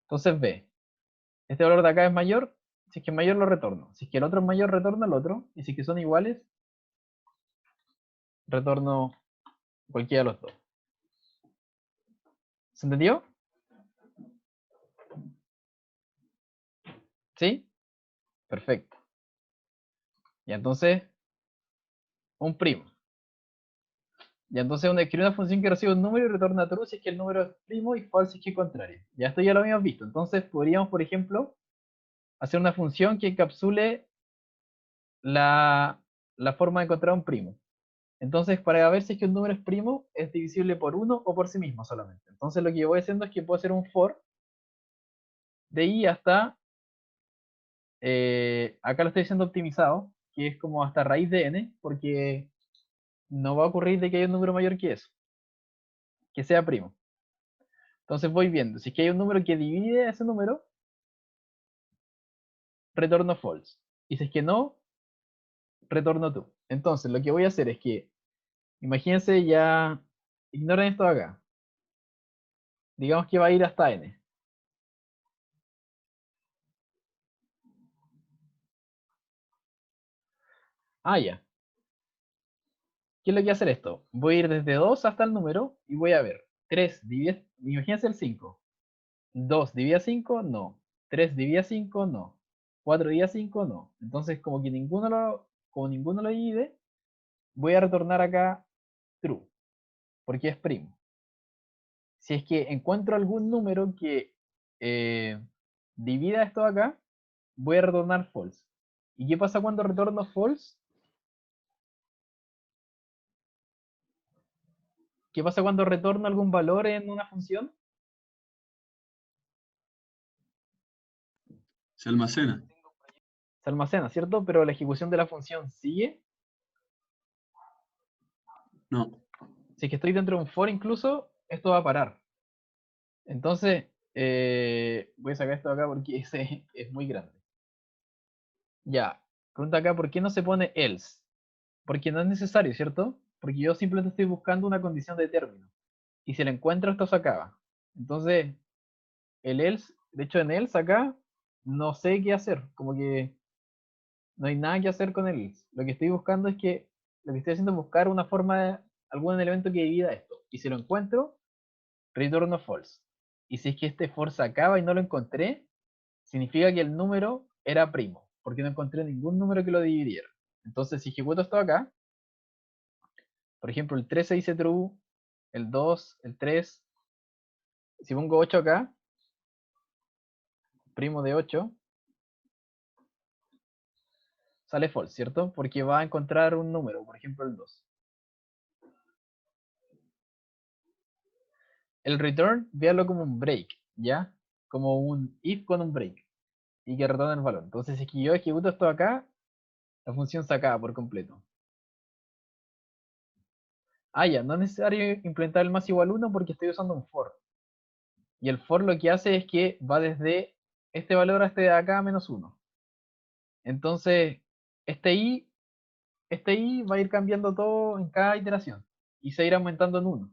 [SPEAKER 1] entonces B. Este valor de acá es mayor, si es que es mayor lo retorno. Si es que el otro es mayor, retorno el otro. Y si es que son iguales, retorno cualquiera de los dos. ¿Se entendió? ¿Sí? Perfecto. Y entonces, un primo. Y entonces uno escribe una función que recibe un número y retorna true si es que el número es primo y false si es que es contrario. Ya esto ya lo habíamos visto. Entonces podríamos, por ejemplo, hacer una función que encapsule la, la forma de encontrar un primo. Entonces, para ver si es que un número es primo, es divisible por uno o por sí mismo solamente. Entonces lo que yo voy haciendo es que puedo hacer un for de i hasta, acá lo estoy haciendo optimizado, que es como hasta raíz de n, porque no va a ocurrir de que haya un número mayor que eso, que sea primo. Entonces voy viendo, si es que hay un número que divide ese número, retorno false. Y si es que no, retorno true. Entonces lo que voy a hacer es que, imagínense ya, ignoren esto de acá. Digamos que va a ir hasta n. Ah, ya. ¿Qué es lo que voy a hacer esto? Voy a ir desde 2 hasta el número y voy a ver. 3 divide, imagínense el 5. 2 divide 5, no. 3 divide 5, no. 4 divide 5, no. Entonces, como ninguno lo divide, voy a retornar acá true, porque es primo. Si es que encuentro algún número que eh, divida esto de acá, voy a retornar false. ¿Y qué pasa cuando retorno false? ¿Qué pasa cuando retorno algún valor en una función?
[SPEAKER 2] Se almacena.
[SPEAKER 1] Se almacena, ¿cierto? Pero la ejecución de la función sigue.
[SPEAKER 2] No.
[SPEAKER 1] Si es que estoy dentro de un for incluso, esto va a parar. Entonces, voy a sacar esto de acá porque ese es muy grande. Ya, pregunta acá, ¿por qué no se pone else? Porque no es necesario, ¿cierto? Porque yo simplemente estoy buscando una condición de término. Y si la encuentro, esto se acaba. Entonces, el else, de hecho en else acá, no sé qué hacer. Como que no hay nada que hacer con el else. Lo que estoy buscando es que, lo que estoy haciendo es buscar una forma, algún elemento que divida esto. Y si lo encuentro, retorno false. Y si es que este for se acaba y no lo encontré, significa que el número era primo, porque no encontré ningún número que lo dividiera. Entonces, si ejecuto esto acá, por ejemplo, el 13 dice true, el 2, el 3, si pongo 8 acá, primo de 8, sale false, ¿cierto? Porque va a encontrar un número, por ejemplo, el 2. El return, véalo como un break, ¿ya? Como un if con un break, y que retorna el valor. Entonces, si es que yo ejecuto esto acá, la función se acaba por completo. Ah, ya, no es necesario implementar el más igual 1 porque estoy usando un for. Y el for lo que hace es que va desde este valor a este de acá menos 1. Entonces, este i, este i va a ir cambiando todo en cada iteración. Y se irá aumentando en 1.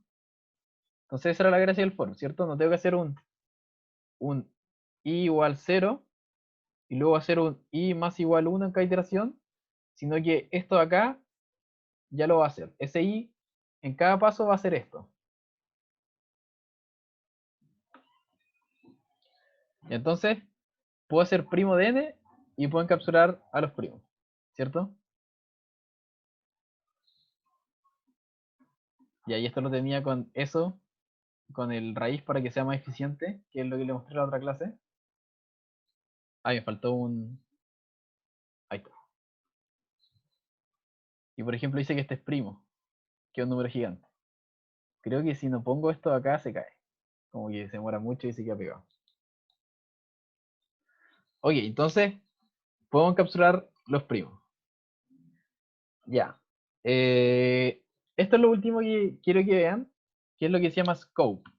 [SPEAKER 1] Entonces esa era la gracia del for, ¿cierto? No tengo que hacer un i igual 0 y luego hacer un i más igual 1 en cada iteración, sino que esto de acá ya lo va a hacer. Ese i en cada paso va a hacer esto. Y entonces puedo hacer primo de n y puedo encapsular a los primos, ¿cierto? Y ahí esto lo tenía con eso, con el raíz para que sea más eficiente, que es lo que le mostré en la otra clase. Ah, me faltó un... Ahí está. Y por ejemplo dice que este es primo, que es un número gigante. Creo que si no pongo esto acá se cae. Como que se demora mucho y se queda pegado. Ok, entonces puedo encapsular los primos. Ya. Esto es lo último que quiero que vean, que es lo que se llama scope.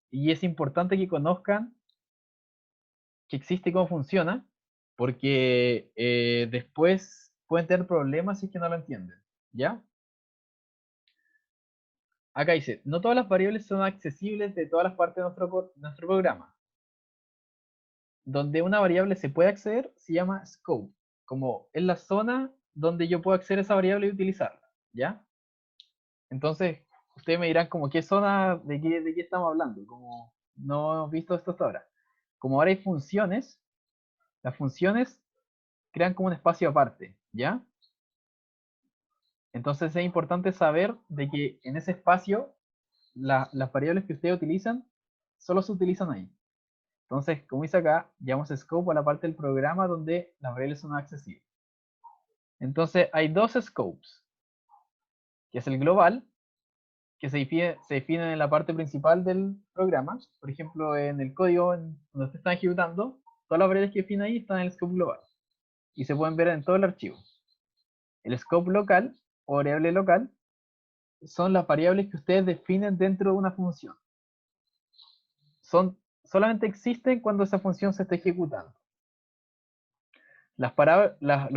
[SPEAKER 1] Y es importante que conozcan que existe y cómo funciona, porque después pueden tener problemas si es que no lo entienden. ¿Ya? Acá dice, no todas las variables son accesibles de todas las partes de nuestro programa. donde una variable se puede acceder se llama scope, como es la zona donde yo puedo acceder a esa variable y utilizarla, ¿ya? Entonces, ustedes me dirán como qué zona, de qué estamos hablando, como no hemos visto esto hasta ahora. Como ahora hay funciones, las funciones crean como un espacio aparte, ¿ya? Entonces es importante saber de que en ese espacio las variables que ustedes utilizan solo se utilizan ahí. Entonces, como dice acá, llamamos scope a la parte del programa donde las variables son accesibles. Entonces, hay dos scopes, que es el global, que se define en la parte principal del programa. Por ejemplo, en el código donde usted está ejecutando, todas las variables que define ahí están en el scope global. Y se pueden ver en todo el archivo. El scope local, o variable local, son las variables que ustedes definen dentro de una función. Solamente existen cuando esa función se está ejecutando. Los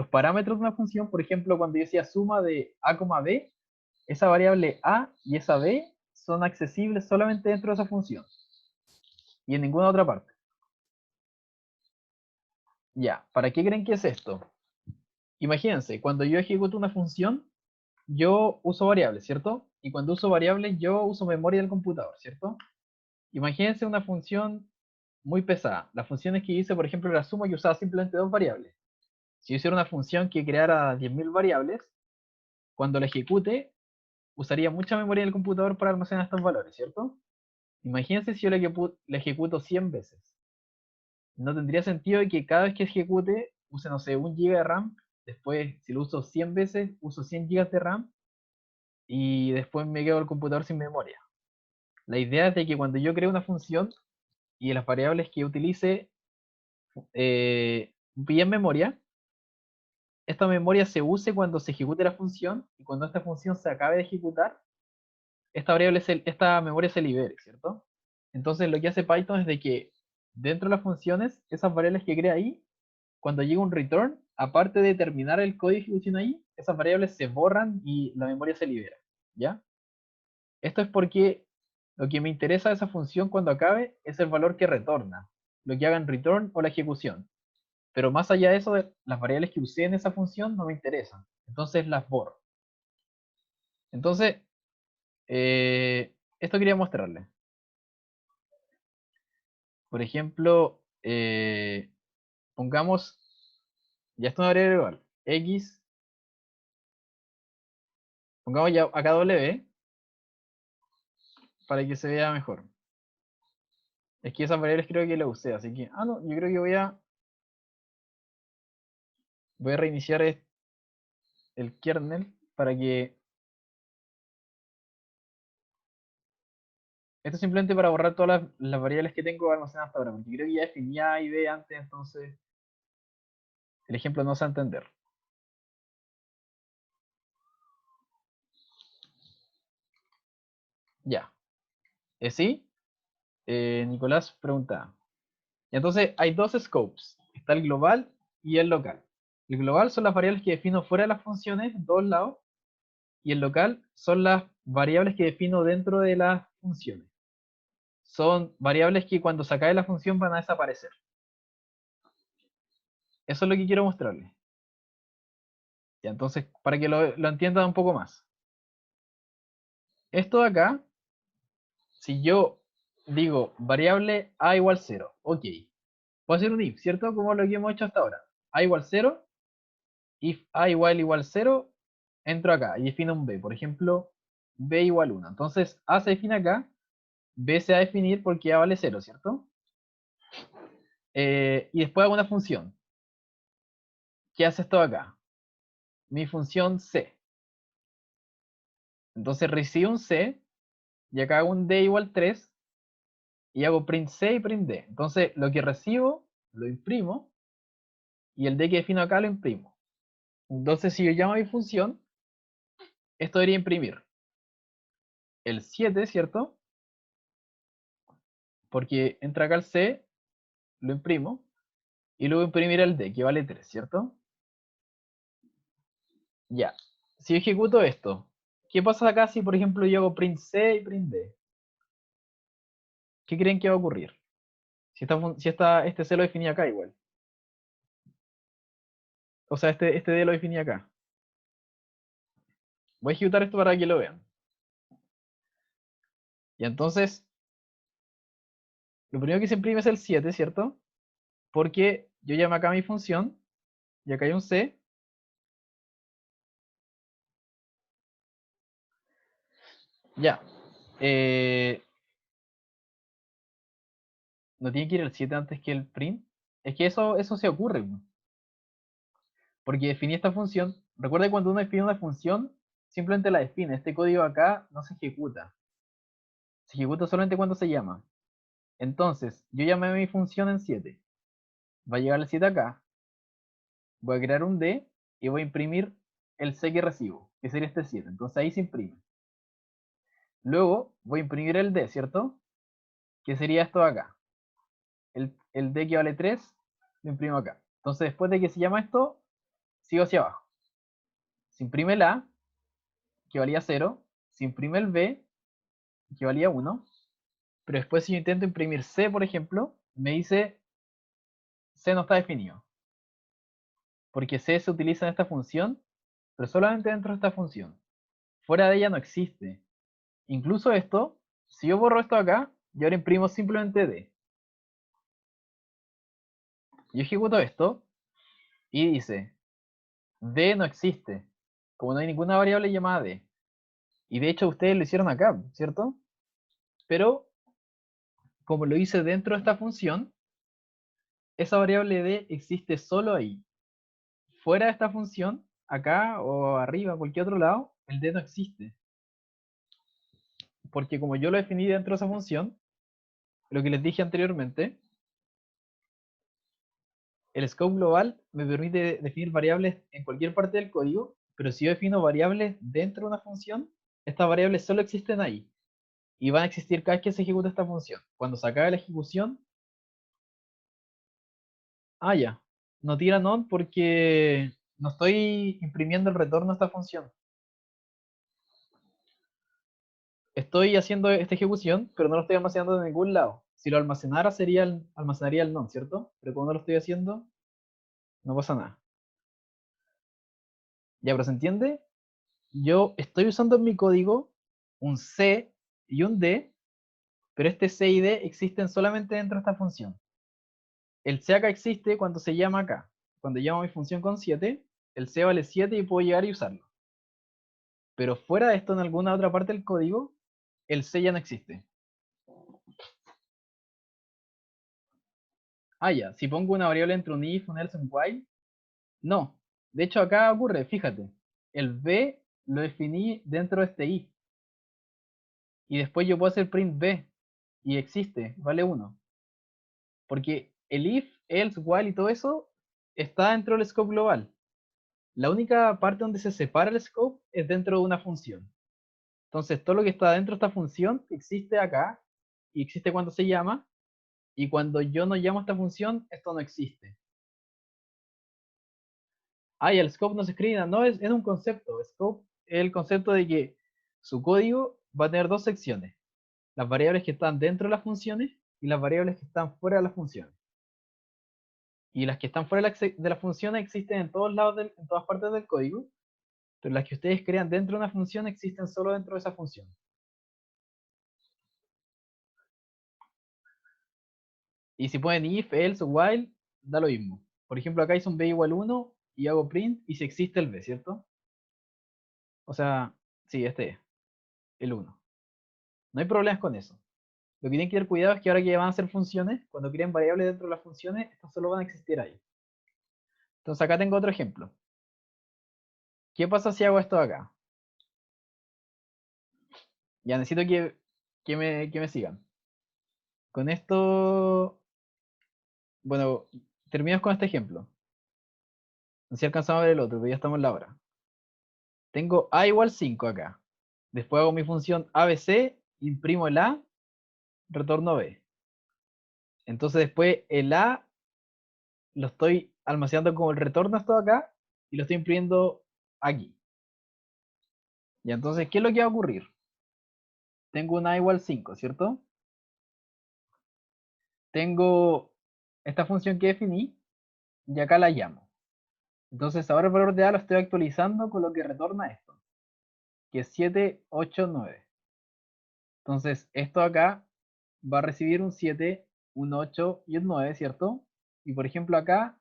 [SPEAKER 1] parámetros de una función, por ejemplo, cuando yo decía suma de a, b, esa variable a y esa b son accesibles solamente dentro de esa función y en ninguna otra parte. Ya, ¿para qué creen que es esto? Imagínense, cuando yo ejecuto una función, yo uso variables, ¿cierto? Y cuando uso variables, yo uso memoria del computador, ¿cierto? Imagínense una función muy pesada. Las funciones que hice, por ejemplo, la suma, yo usaba simplemente dos variables. Si yo hiciera una función que creara 10.000 variables, cuando la ejecute, usaría mucha memoria del computador para almacenar estos valores, ¿cierto? Imagínense si yo la ejecuto 100 veces. No tendría sentido que cada vez que ejecute use, no sé, 1 GB de RAM, después si lo uso 100 veces, uso 100 GB de RAM y después me quedo el computador sin memoria. La idea es de que cuando yo creo una función y las variables que utilice pillen memoria, esta memoria se use cuando se ejecute la función y cuando esta función se acabe de ejecutar, esta memoria se libere, ¿cierto? Entonces lo que hace Python es de que dentro de las funciones, esas variables que crea ahí, cuando llega un return, aparte de terminar el código de ejecución ahí, esas variables se borran y la memoria se libera, ¿ya? Esto es porque lo que me interesa de esa función cuando acabe es el valor que retorna, lo que haga en return o la ejecución. Pero más allá de eso, las variables que usé en esa función no me interesan. Entonces las borro. Entonces, esto quería mostrarles. Por ejemplo, pongamos, ya esto es una variable global, x, pongamos ya acá w, para que se vea mejor. Es que esas variables creo que las usé, así que, no, yo creo que voy a reiniciar el kernel para que, esto es simplemente para borrar todas las variables que tengo almacenadas hasta ahora, porque creo que ya definí A y B antes, entonces el ejemplo no se va a entender. Ya, ¿sí? Nicolás pregunta. Entonces hay dos scopes, está el global y el local. El global son las variables que defino fuera de las funciones, en todos lados, y el local son las variables que defino dentro de las funciones. Son variables que cuando se acabe la función van a desaparecer. Eso es lo que quiero mostrarles. Ya, entonces, para que lo entiendan un poco más. Esto de acá, si yo digo variable a igual 0, ok. Puedo hacer un if, ¿cierto? Como lo que hemos hecho hasta ahora. A igual 0, if a igual 0, entro acá y defino un b. Por ejemplo, b igual 1. Entonces, a se define acá, b se va a definir porque a vale 0, ¿cierto? Y después hago una función. ¿Qué hace esto acá? Mi función c. Entonces recibo un c, y acá hago un d igual 3, y hago print c y print d. Entonces, lo que recibo, lo imprimo, y el d que defino acá lo imprimo. Entonces, si yo llamo a mi función, esto debería imprimir el 7, ¿cierto? Porque entra acá el c, lo imprimo, y luego imprimir el d, que vale 3, ¿cierto? Ya. Si ejecuto esto, ¿qué pasa acá si, por ejemplo, yo hago print c y print d? ¿Qué creen que va a ocurrir? Este C lo definí acá igual. O sea, este D lo definí acá. Voy a ejecutar esto para que lo vean. Y entonces, lo primero que se imprime es el 7, ¿cierto? Porque yo llamo acá mi función, y acá hay un C. Ya. No tiene que ir el 7 antes que el print. Es que eso se ocurre, ¿no? Porque definí esta función. Recuerda que cuando uno define una función, simplemente la define. Este código acá no se ejecuta. Se ejecuta solamente cuando se llama. Entonces, yo llamé mi función en 7. Va a llegar el 7 acá. Voy a crear un D y voy a imprimir el C que recibo, que sería este 7. Entonces ahí se imprime. Luego voy a imprimir el D, ¿cierto? Que sería esto de acá. El D que vale 3, lo imprimo acá. Entonces después de que se llama esto, sigo hacia abajo. Se imprime el A, que valía 0. Se imprime el B, que valía 1. Pero después si yo intento imprimir C, por ejemplo, me dice C no está definido. Porque C se utiliza en esta función, pero solamente dentro de esta función. Fuera de ella no existe. Incluso esto, si yo borro esto acá, y ahora imprimo simplemente D. Yo ejecuto esto y dice, D no existe, como no hay ninguna variable llamada D. Y de hecho ustedes lo hicieron acá, ¿cierto? Pero como lo hice dentro de esta función, esa variable D existe solo ahí. Fuera de esta función, acá o arriba, cualquier otro lado, el D no existe. Porque como yo lo definí dentro de esa función, lo que les dije anteriormente, el scope global me permite definir variables en cualquier parte del código, pero si yo defino variables dentro de una función, estas variables solo existen ahí. Y van a existir cada vez que se ejecuta esta función. Cuando se acabe la ejecución, ya, no tira none porque no estoy imprimiendo el retorno a esta función. Estoy haciendo esta ejecución, pero no lo estoy almacenando de ningún lado. Si lo almacenara, almacenaría el none, ¿cierto? Pero como no lo estoy haciendo, no pasa nada. Ya, pero ¿se entiende? Yo estoy usando en mi código un C y un D, pero este C y D existen solamente dentro de esta función. El C acá existe cuando se llama acá. Cuando llamo mi función con 7, el C vale 7 y puedo llegar y usarlo. Pero fuera de esto, en alguna otra parte del código, el C ya no existe. Ya, si pongo una variable entre un if, un else, un while, no. De hecho, acá ocurre, fíjate. El B lo definí dentro de este if. Y después yo puedo hacer print B. Y existe, vale 1. Porque el if, else, while y todo eso está dentro del scope global. La única parte donde se separa el scope es dentro de una función. Entonces, todo lo que está dentro de esta función existe acá y existe cuando se llama. Y cuando yo no llamo a esta función, esto no existe. Y el scope no se escribe nada. No, es un concepto. Scope es el concepto de que su código va a tener dos secciones. Las variables que están dentro de las funciones y las variables que están fuera de las funciones. Y las que están fuera de las funciones existen en todos lados, en todas partes del código, pero las que ustedes crean dentro de una función existen solo dentro de esa función. Y si ponen if, else o while, da lo mismo. Por ejemplo, acá hice un b igual 1 y hago print y si existe el b, ¿cierto? O sea, sí, este es el 1. No hay problemas con eso. Lo que tienen que tener cuidado es que ahora que van a hacer funciones, cuando creen variables dentro de las funciones, estas solo van a existir ahí. Entonces acá tengo otro ejemplo. ¿Qué pasa si hago esto acá? Ya necesito que me sigan. Con esto, bueno, terminamos con este ejemplo. No sé si alcanzamos a ver el otro, pero ya estamos en la hora. Tengo A igual 5 acá. Después hago mi función ABC, imprimo el A, retorno B. Entonces después el A lo estoy almacenando como el retorno esto acá y lo estoy imprimiendo aquí. Y entonces, ¿qué es lo que va a ocurrir? Tengo un A igual 5, ¿cierto? tengo esta función que definí y acá la llamo. Entonces ahora el valor de A lo estoy actualizando con lo que retorna esto, que es 7, 8, 9. Entonces esto acá va a recibir un 7, un 8 y un 9, ¿cierto? Y por ejemplo acá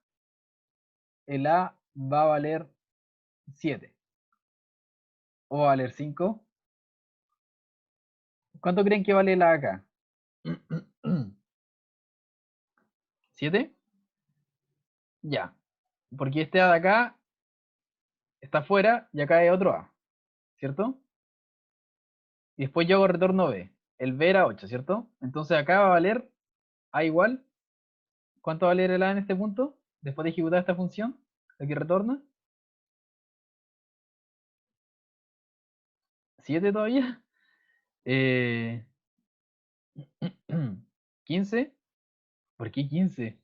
[SPEAKER 1] el A va a valer 7 o va a valer 5. ¿Cuánto creen que vale el A acá? ¿7? Ya. Porque este A de acá está fuera y acá hay otro A, ¿cierto? Y después yo hago retorno B. El B era 8, ¿cierto? Entonces acá va a valer A igual. ¿Cuánto va a valer el A en este punto? Después de ejecutar esta función, la que retorna. 7 todavía. Eh, 15. ¿Por qué 15?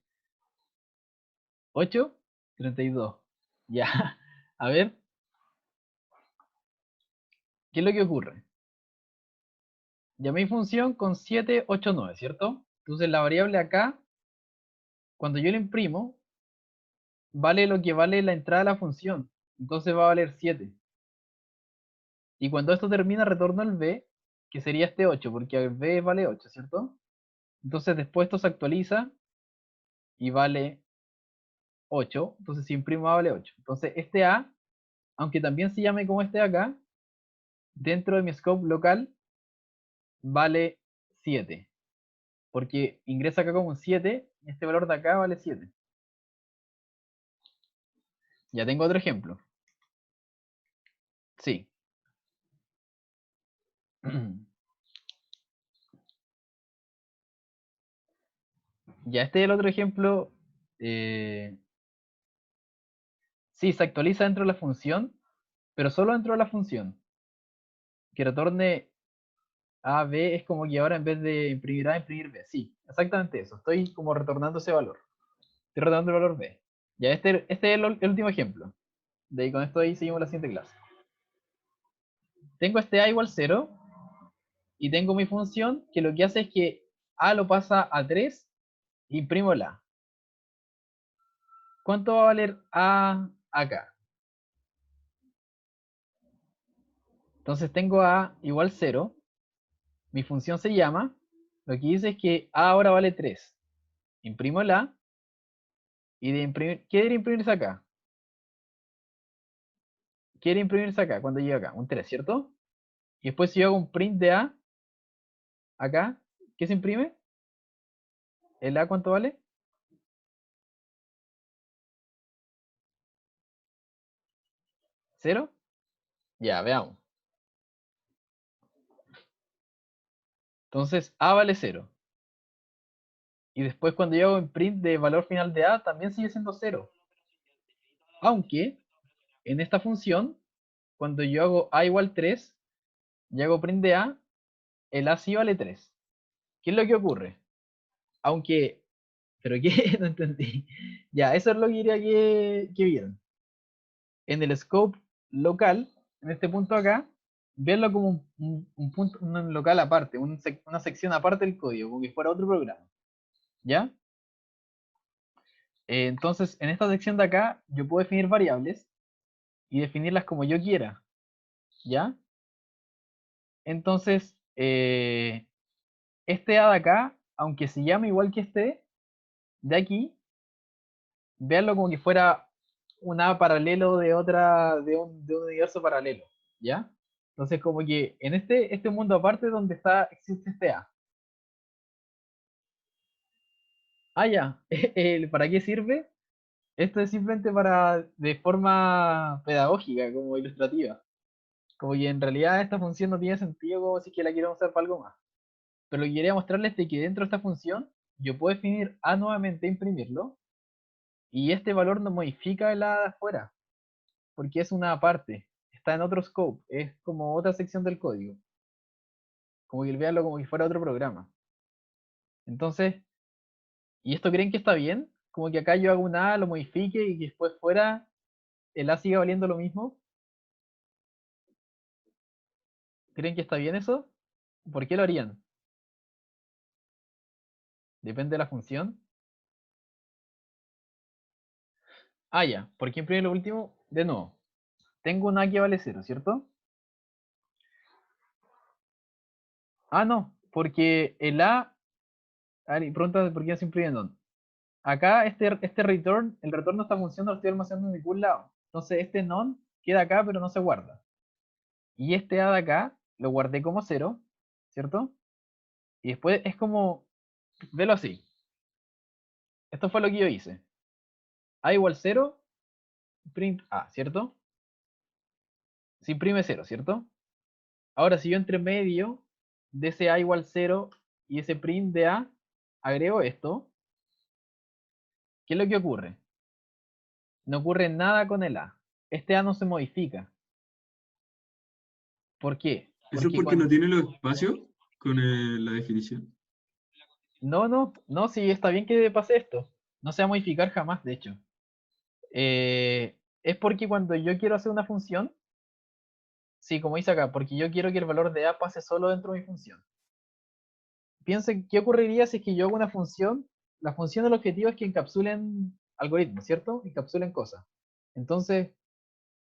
[SPEAKER 1] 8, 32. Ya. A ver, ¿qué es lo que ocurre? Llamé mi función con 7, 8, 9, ¿cierto? Entonces la variable acá, cuando yo la imprimo, vale lo que vale la entrada de la función. Entonces va a valer 7. Y cuando esto termina, retorno el b, que sería este 8, porque el b vale 8, ¿cierto? Entonces después esto se actualiza y vale 8. Entonces si imprimo A vale 8. Entonces este A, aunque también se llame como este de acá, dentro de mi scope local vale 7. Porque ingresa acá como un 7 y este valor de acá vale 7. Ya tengo otro ejemplo. Sí. Ya este es el otro ejemplo. eh, sí, se actualiza dentro de la función, pero solo dentro de la función. Que retorne A, B es como que ahora en vez de imprimir A, imprimir B. Sí, exactamente eso. Estoy como retornando ese valor. Estoy retornando el valor B. Ya este es el último ejemplo. De ahí con esto ahí seguimos la siguiente clase. Tengo este A igual 0 y tengo mi función que lo que hace es que A lo pasa a 3 e imprimo el A. ¿Cuánto va a valer A acá? Entonces tengo A igual 0. Mi función se llama. Lo que dice es que A ahora vale 3. Imprimo el A. Y de imprimir, ¿qué debería imprimirse acá? Quiere imprimirse acá, cuando llega acá, un 3, ¿cierto? Y después si yo hago un print de A, acá, ¿qué se imprime? ¿El A cuánto vale? ¿Cero? Ya, veamos. Entonces A vale 0. Y después cuando yo hago un print de valor final de A, también sigue siendo 0. Aunque en esta función, cuando yo hago A igual 3 y hago print de A, el A sí vale 3. ¿Qué es lo que ocurre? Aunque, ¿pero qué? No entendí. Ya, eso es lo que quería que vieran. En el scope local, en este punto acá, verlo como un punto, un local aparte, una sección aparte del código, como que fuera otro programa. ¿Ya? Entonces, en esta sección de acá, yo puedo definir variables y definirlas como yo quiera. ¿Ya? Entonces, este A de acá, aunque se llame igual que este de aquí, véanlo como que fuera un A paralelo de otra, de un universo paralelo. ¿Ya? Entonces, como que en este mundo aparte donde existe este A. Ah, ya. ¿Para qué sirve? Esto es simplemente para, de forma pedagógica, como ilustrativa. Como que en realidad esta función no tiene sentido como si que la quiero usar para algo más. Pero lo que quería mostrarles es que dentro de esta función yo puedo definir A nuevamente, imprimirlo, y este valor no modifica el A de afuera, porque es una parte, está en otro scope, es como otra sección del código. Como que veanlo como si fuera otro programa. Entonces, ¿y esto creen que está bien? Como que acá yo hago un A, lo modifique y que después fuera el A siga valiendo lo mismo. ¿Creen que está bien eso? ¿Por qué lo harían? Depende de la función. Ah, ya. ¿Por qué imprime lo último? De nuevo. Tengo un A que vale 0, ¿cierto? Ah, no. Porque el A... A ver, y pregunta por qué no se imprime non. Acá este return, el retorno de esta función no lo estoy almacenando en ningún lado. Entonces este non queda acá, pero no se guarda. Y este A de acá lo guardé como 0, ¿cierto? Y después es como... Velo así. Esto fue lo que yo hice. A igual 0, print A, ¿cierto? Se imprime 0, ¿cierto? Ahora, si yo entre medio de ese A igual 0 y ese print de A, agrego esto, ¿qué es lo que ocurre? No ocurre nada con el A. Este A no se modifica. ¿Por qué?
[SPEAKER 2] Eso es
[SPEAKER 1] Porque
[SPEAKER 2] porque no
[SPEAKER 1] cuando...
[SPEAKER 2] tiene los espacios con la definición.
[SPEAKER 1] No, sí, está bien que pase esto. No se va a modificar jamás, de hecho. Es porque cuando yo quiero hacer una función, sí, como dice acá, porque yo quiero que el valor de A pase solo dentro de mi función. Piensen, ¿qué ocurriría si es que yo hago una función? La función del objetivo es que encapsulen algoritmos, ¿cierto? Encapsulen cosas. Entonces,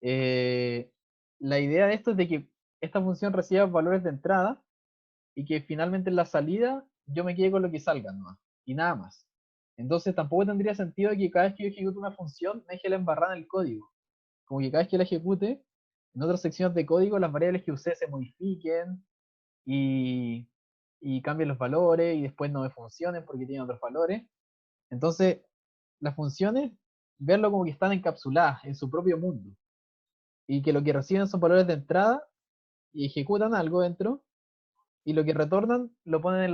[SPEAKER 1] eh, la idea de esto es de que esta función reciba valores de entrada y que finalmente en la salida yo me quede con lo que salga, ¿no? Y nada más. Entonces tampoco tendría sentido que cada vez que yo ejecute una función me deje la embarrada en el código. Como que cada vez que la ejecute, en otras secciones de código las variables que usé se modifiquen y, y cambien los valores y después no me funcionen porque tienen otros valores. Entonces, las funciones, verlo como que están encapsuladas en su propio mundo y que lo que reciben son valores de entrada y ejecutan algo dentro y lo que retornan lo ponen en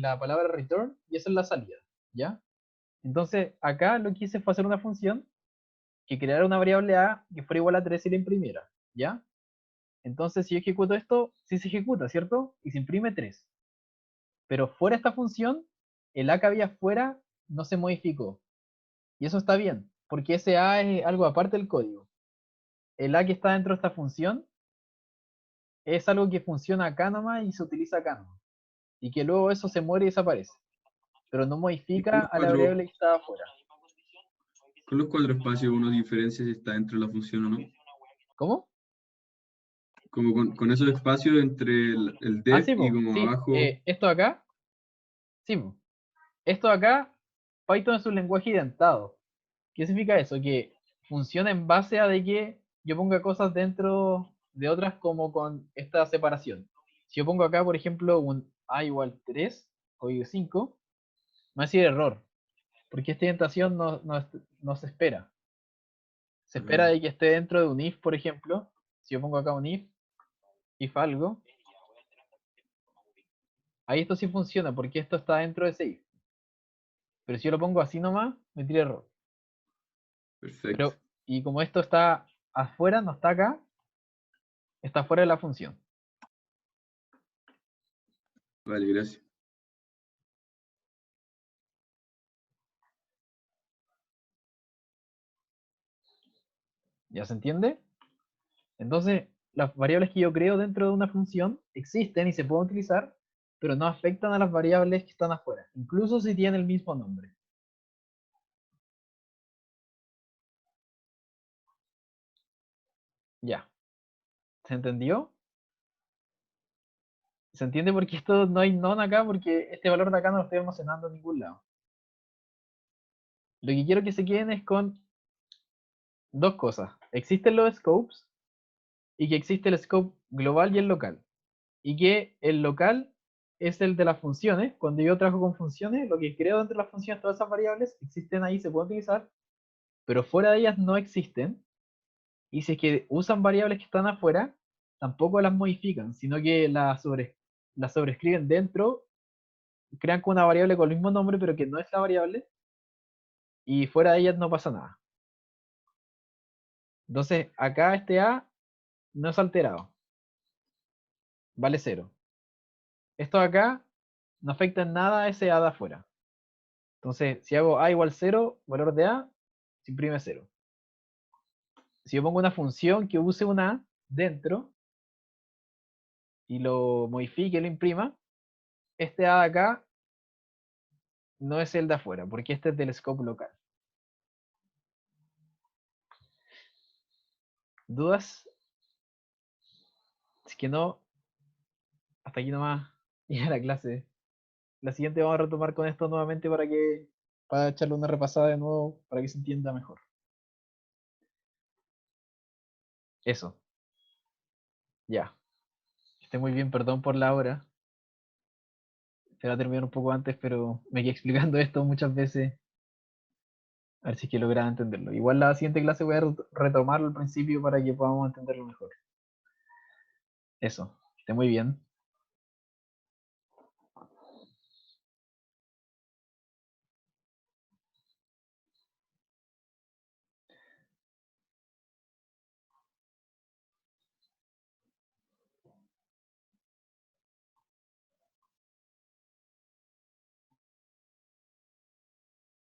[SPEAKER 1] la palabra return y esa es la salida, ¿ya? Entonces, acá lo que hice fue hacer una función que creara una variable A que fuera igual a 3 y la imprimiera, ¿ya? Entonces, si yo ejecuto esto, sí se ejecuta, ¿cierto? Y se imprime 3. Pero fuera de esta función, el A que había fuera no se modificó. Y eso está bien, porque ese A es algo aparte del código. El A que está dentro de esta función es algo que funciona acá nomás y se utiliza acá nomás. Y que luego eso se muere y desaparece. Pero no
[SPEAKER 2] Y
[SPEAKER 1] modifica a la variable que está afuera.
[SPEAKER 2] con los cuatro espacios uno diferencia si está dentro de la función o no.
[SPEAKER 1] ¿Cómo?
[SPEAKER 2] Como con esos espacios entre el
[SPEAKER 1] Ah,
[SPEAKER 2] def
[SPEAKER 1] sí,
[SPEAKER 2] y
[SPEAKER 1] po.
[SPEAKER 2] como
[SPEAKER 1] Sí,
[SPEAKER 2] abajo.
[SPEAKER 1] esto acá, sí, po. Esto acá, Python es un lenguaje identado. ¿Qué significa eso? Que funciona en base a de que yo ponga cosas dentro de otras como con esta separación. Si yo pongo acá, por ejemplo, un A igual 3, código 5, me va a decir error, porque esta indentación no se espera. Se espera
[SPEAKER 2] Ah,
[SPEAKER 1] de que esté dentro de un if, por ejemplo. Si yo pongo acá un if algo, ahí esto sí funciona, porque esto está dentro de ese if. Pero si yo lo pongo así nomás, me tira error.
[SPEAKER 2] perfecto.
[SPEAKER 1] Pero, y como esto está afuera, no está acá, está fuera de la función.
[SPEAKER 2] Vale, gracias.
[SPEAKER 1] ¿Ya se entiende? Entonces, las variables que yo creo dentro de una función existen y se pueden utilizar, pero no afectan a las variables que están afuera, incluso si tienen el mismo nombre. Ya. ¿Se entendió? ¿Se entiende por qué esto no hay non acá? Porque este valor de acá no lo estoy almacenando en ningún lado. Lo que quiero que se queden es con dos cosas. Existen los scopes y que existe el scope global y el local. Y que el local es el de las funciones. Cuando yo trabajo con funciones, lo que creo dentro de las funciones, todas esas variables existen ahí, se pueden utilizar, pero fuera de ellas no existen. Y si es que usan variables que están afuera, tampoco las modifican, sino que las sobrescriben dentro, crean con una variable con el mismo nombre, pero que no es la variable, y fuera de ellas no pasa nada. Entonces, acá este A no es alterado, vale 0. Esto de acá no afecta en nada a ese A de afuera. Entonces, si hago A igual 0, valor de A, se imprime 0. Si yo pongo una función que use un A dentro y lo modifique y lo imprima, este A de acá no es el de afuera, porque este es del scope local. ¿Dudas? Si que no, hasta aquí nomás llega la clase. La siguiente vamos a retomar con esto nuevamente para echarle una repasada de nuevo, para que se entienda mejor. Eso, ya. Que esté muy bien, perdón por la hora. Se va a terminar un poco antes, pero me quedé explicando esto muchas veces. A ver si es que lograba entenderlo. Igual la siguiente clase voy a retomarlo al principio para que podamos entenderlo mejor. Eso, que esté muy bien.